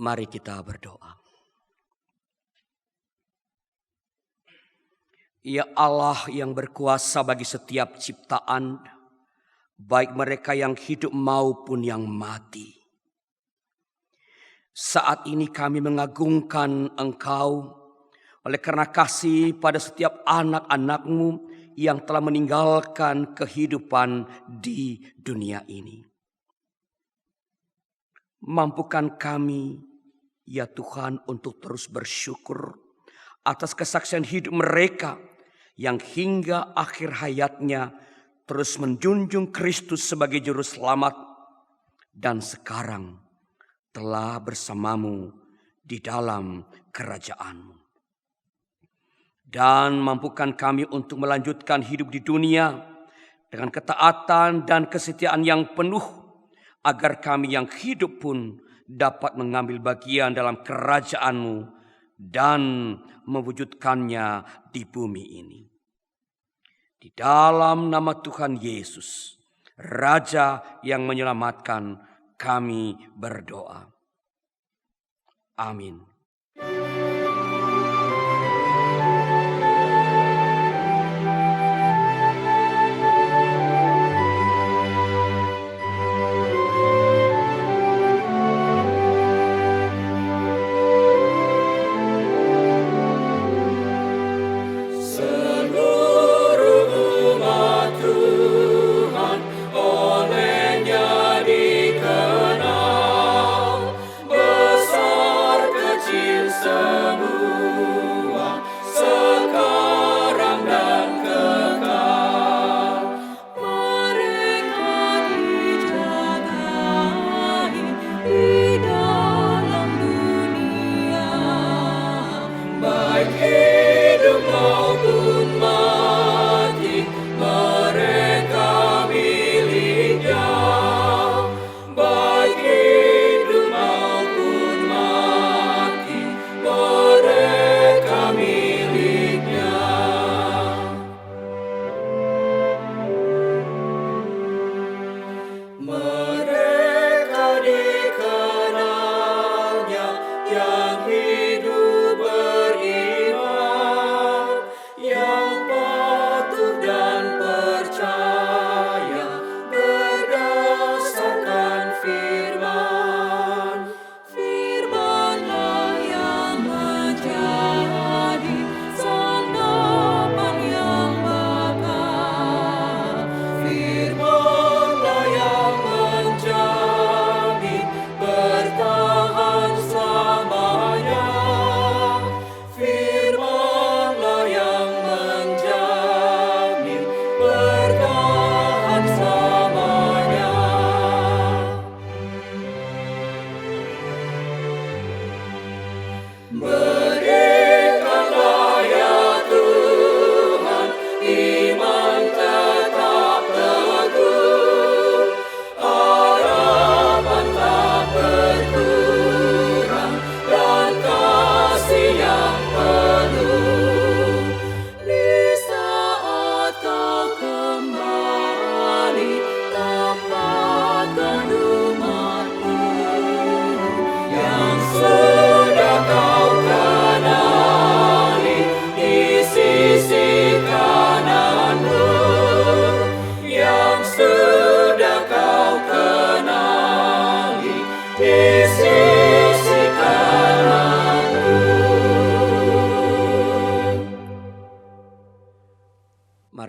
Mari kita berdoa. Ya Allah yang berkuasa bagi setiap ciptaan, baik mereka yang hidup maupun yang mati. Saat ini kami mengagungkan Engkau oleh karena kasih pada setiap anak-anak-Mu yang telah meninggalkan kehidupan di dunia ini. Mampukan kami, ya Tuhan, untuk terus bersyukur atas kesaksian hidup mereka yang hingga akhir hayatnya terus menjunjung Kristus sebagai juru selamat dan sekarang telah bersamamu di dalam kerajaan-Mu. Dan mampukan kami untuk melanjutkan hidup di dunia dengan ketaatan dan kesetiaan yang penuh, agar kami yang hidup pun dapat mengambil bagian dalam kerajaan-Mu dan mewujudkannya di bumi ini. Di dalam nama Tuhan Yesus, Raja yang menyelamatkan, kami berdoa. Amin.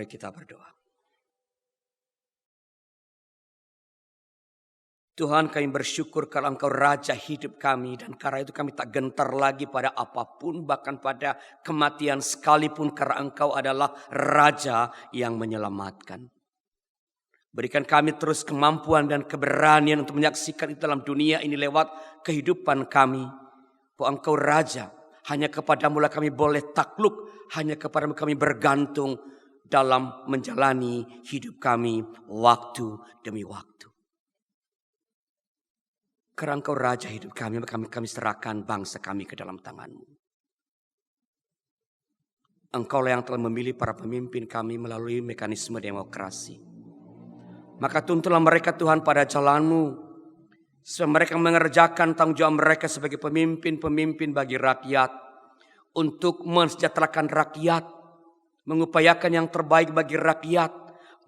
Mari kita berdoa. Tuhan, kami bersyukur karena Engkau Raja hidup kami. Dan karena itu kami tak gentar lagi pada apapun, bahkan pada kematian sekalipun, karena Engkau adalah Raja yang menyelamatkan. Berikan kami terus kemampuan dan keberanian untuk menyaksikan itu dalam dunia ini lewat kehidupan kami. Bahwa Engkau Raja, hanya kepadamu lah kami boleh takluk, hanya kepadamu kami bergantung dalam menjalani hidup kami waktu demi waktu. Karena Engkau Raja hidup kami, kami serahkan bangsa kami ke dalam tangan-Mu. Engkaulah yang telah memilih para pemimpin kami melalui mekanisme demokrasi. Maka tuntunlah mereka Tuhan pada jalan-Mu, supaya mereka mengerjakan tanggung jawab mereka sebagai pemimpin-pemimpin bagi rakyat, untuk mensejahterakan rakyat, mengupayakan yang terbaik bagi rakyat,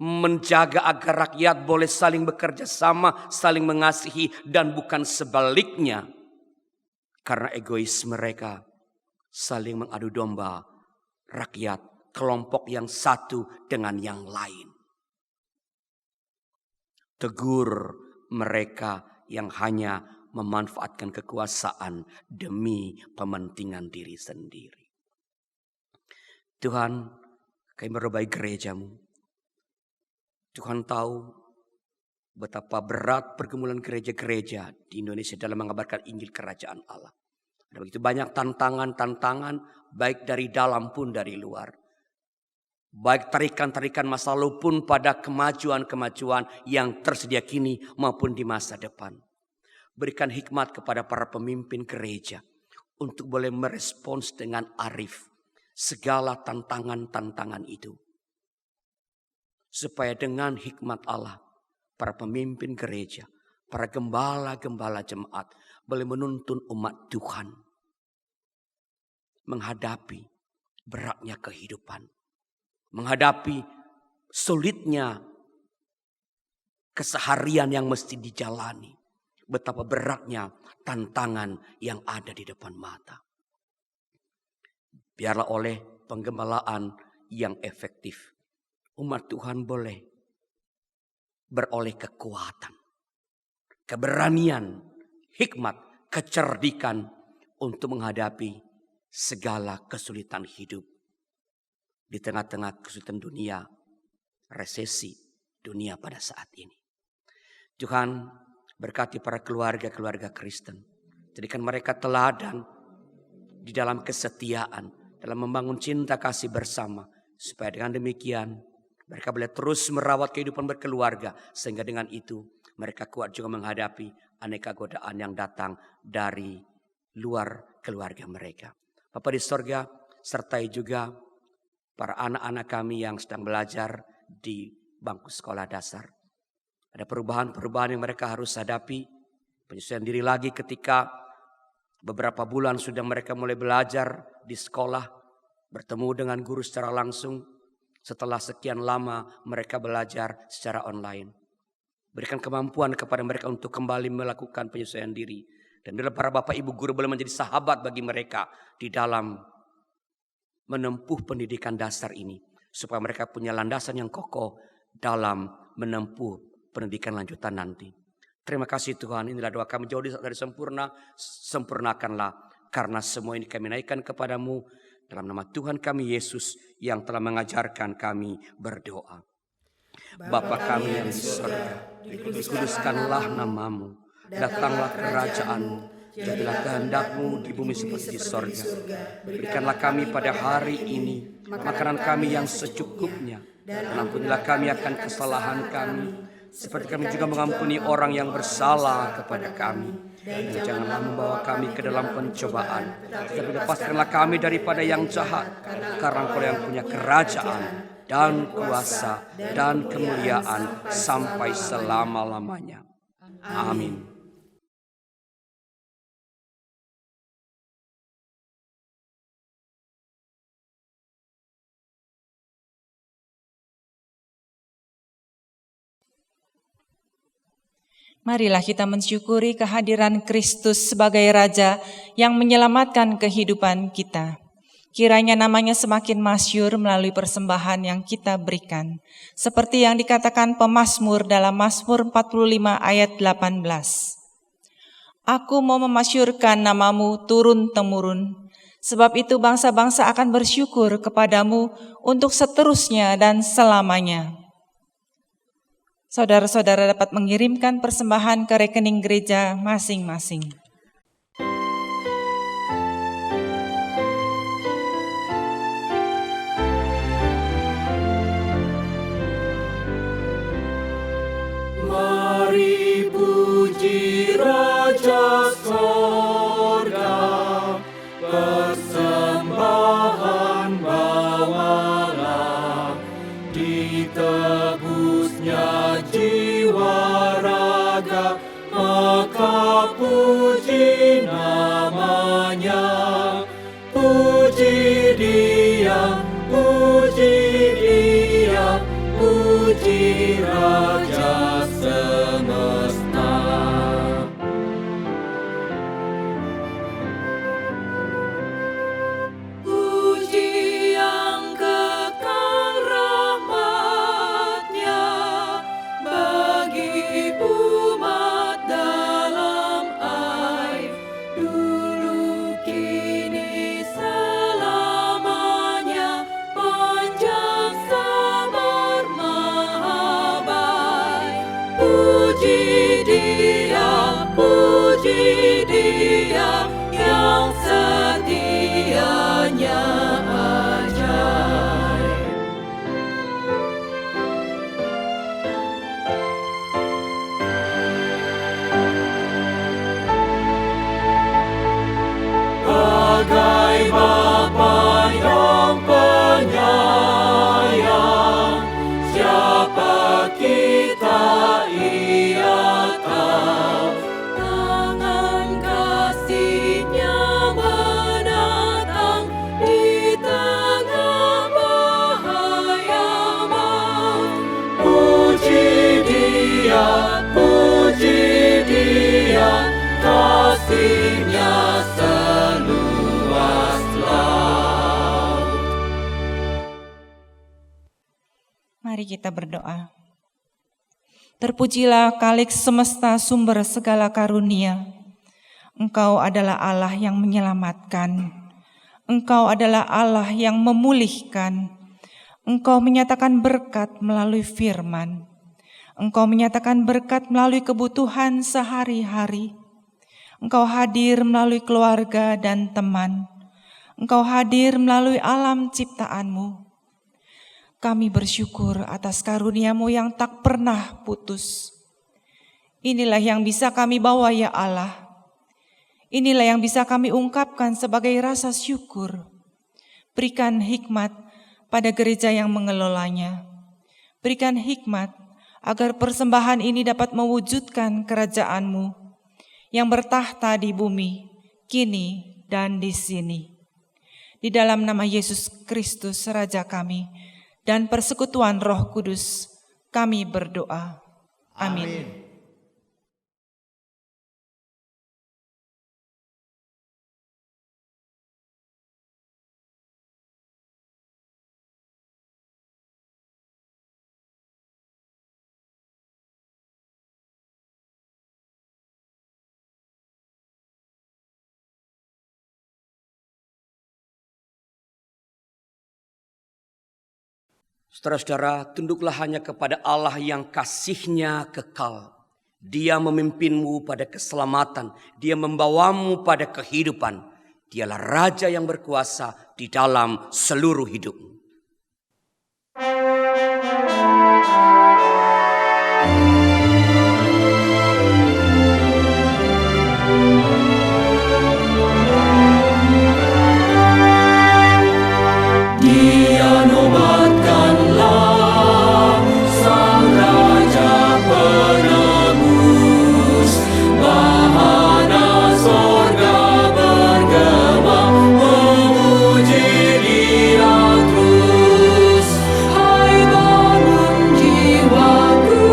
menjaga agar rakyat boleh saling bekerja sama, saling mengasihi, dan bukan sebaliknya. Karena egois mereka saling mengadu domba rakyat, kelompok yang satu dengan yang lain. Tegur mereka yang hanya memanfaatkan kekuasaan demi kepentingan diri sendiri. Tuhan, kami berdoa gereja-Mu. Tuhan tahu betapa berat pergumulan gereja-gereja di Indonesia dalam mengabarkan Injil Kerajaan Allah. Ada begitu banyak tantangan-tantangan, baik dari dalam pun dari luar. Baik tarikan-tarikan masa lalu pun pada kemajuan-kemajuan yang tersedia kini maupun di masa depan. Berikan hikmat kepada para pemimpin gereja untuk boleh merespons dengan arif segala tantangan-tantangan itu. Supaya dengan hikmat Allah, para pemimpin gereja, para gembala-gembala jemaat boleh menuntun umat Tuhan menghadapi beratnya kehidupan, menghadapi sulitnya keseharian yang mesti dijalani, betapa beratnya tantangan yang ada di depan mata. Biarlah oleh penggembalaan yang efektif, umat Tuhan boleh beroleh kekuatan, keberanian, hikmat, kecerdikan untuk menghadapi segala kesulitan hidup. Di tengah-tengah kesulitan dunia, resesi dunia pada saat ini. Tuhan berkati para keluarga-keluarga Kristen. Jadikan mereka teladan di dalam kesetiaan, dalam membangun cinta kasih bersama. Supaya dengan demikian mereka boleh terus merawat kehidupan berkeluarga. Sehingga dengan itu mereka kuat juga menghadapi aneka godaan yang datang dari luar keluarga mereka. Bapa di sorga, sertai juga para anak-anak kami yang sedang belajar di bangku sekolah dasar. Ada perubahan-perubahan yang mereka harus hadapi. Penyesuaian diri lagi ketika beberapa bulan sudah mereka mulai belajar di sekolah. Bertemu dengan guru secara langsung. Setelah sekian lama mereka belajar secara online. Berikan kemampuan kepada mereka untuk kembali melakukan penyesuaian diri. Dan bila para bapak ibu guru boleh menjadi sahabat bagi mereka di dalam menempuh pendidikan dasar ini. Supaya mereka punya landasan yang kokoh dalam menempuh pendidikan lanjutan nanti. Terima kasih Tuhan, inilah doa kami jauh dari sempurna. Sempurnakanlah, karena semua ini kami naikkan kepadamu. Dalam nama Tuhan kami Yesus yang telah mengajarkan kami berdoa. Bapa kami yang di surga, dikuduskanlah namamu. Datanglah kerajaanmu. Jadilah kehendak-Mu di bumi seperti di sorga. Berikanlah kami pada hari ini makanan kami yang secukupnya. Dan ampunilah kami akan kesalahan kami, seperti kami juga mengampuni orang yang bersalah kepada kami. Dan janganlah membawa kami ke dalam pencobaan, tetapi lepaskanlah kami daripada yang jahat. Karena Engkau yang punya kerajaan dan kuasa dan kemuliaan sampai selama-lamanya. Amin. Marilah kita mensyukuri kehadiran Kristus sebagai Raja yang menyelamatkan kehidupan kita. Kiranya namanya semakin masyhur melalui persembahan yang kita berikan. Seperti yang dikatakan pemazmur dalam Mazmur 45 ayat 18. Aku mau memasyhurkan namamu turun-temurun. Sebab itu bangsa-bangsa akan bersyukur kepadamu untuk seterusnya dan selamanya. Saudara-saudara dapat mengirimkan persembahan ke rekening gereja masing-masing. Mari puji Raja Sorga, persembahan bawalah, ditebusnya jiwa raga, maka puji namanya. Puji Dia, puji Dia, puji Raja semesta. Puji yang kekal rahmat-Nya bagi umat dalam air, dulu kini selamanya, panjang sabar mahabai. Puji Dia, puji Dia yang setianya ajaib. Bagai Bapa yang penyayang, siapa kita Ia tahu. Tangan kasih-Nya menatang di tengah bahaya maut. Puji Dia, puji Dia, kasih-Nya seluas laut. Mari kita berdoa. Terpujilah Khalik semesta sumber segala karunia. Engkau adalah Allah yang menyelamatkan. Engkau adalah Allah yang memulihkan. Engkau menyatakan berkat melalui firman. Engkau menyatakan berkat melalui kebutuhan sehari-hari. Engkau hadir melalui keluarga dan teman. Engkau hadir melalui alam ciptaan-Mu. Kami bersyukur atas karunia-Mu yang tak pernah putus. Inilah yang bisa kami bawa ya Allah. Inilah yang bisa kami ungkapkan sebagai rasa syukur. Berikan hikmat pada gereja yang mengelolanya. Berikan hikmat agar persembahan ini dapat mewujudkan kerajaan-Mu yang bertahta di bumi, kini dan di sini. Di dalam nama Yesus Kristus Raja kami, dan persekutuan Roh Kudus, kami berdoa. Amin. Saudara-saudara, tunduklah hanya kepada Allah yang kasih-Nya kekal. Dia memimpinmu pada keselamatan. Dia membawamu pada kehidupan. Dialah Raja yang berkuasa di dalam seluruh hidupmu. Hai bangun jiwaku,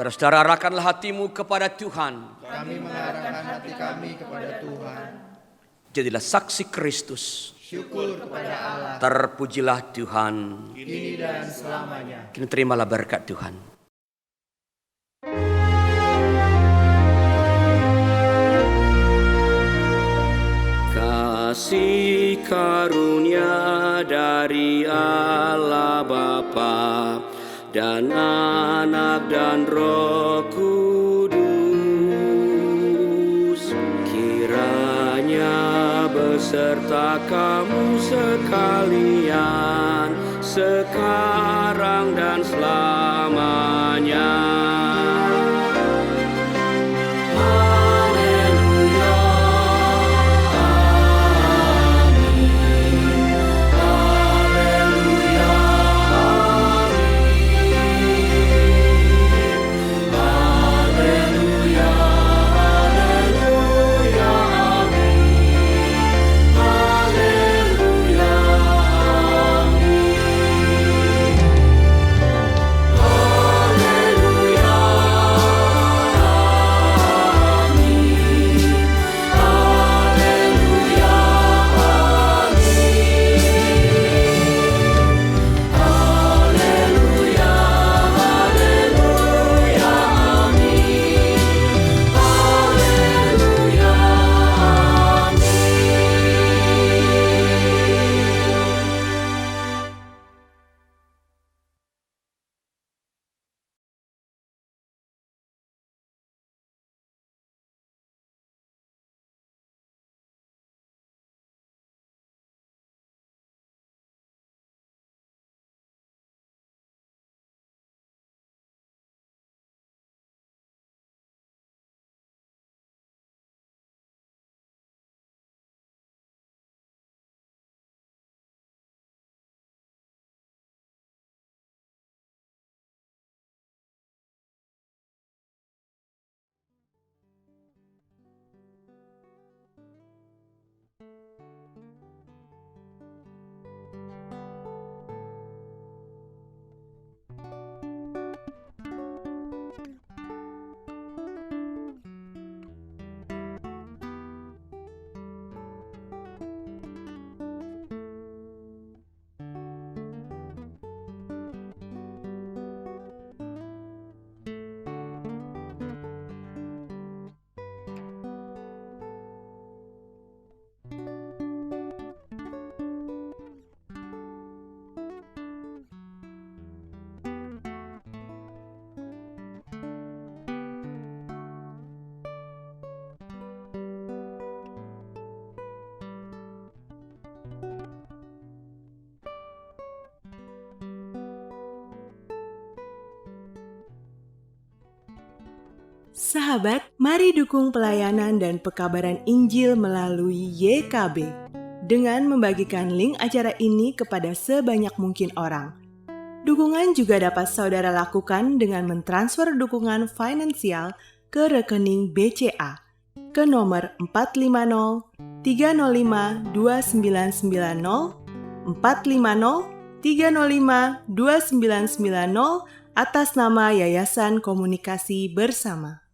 Saudara-saudara, arahkanlah hatimu kepada Tuhan. Kami mengarahkan hati kami kepada Tuhan. Jadilah saksi Kristus. Syukur kepada Allah. Terpujilah Tuhan. Kini dan selamanya. Kini terimalah berkat Tuhan. Kasih karunia dari Allah Bapa dan Anak dan Roh Kudus, kiranya beserta kamu sekalian sekarang dan selamanya. Sahabat, mari dukung pelayanan dan pekabaran Injil melalui YKB dengan membagikan link acara ini kepada sebanyak mungkin orang. Dukungan juga dapat saudara lakukan dengan mentransfer dukungan finansial ke rekening BCA ke nomor 450 305 2990 450 305 2990 atas nama Yayasan Komunikasi Bersama.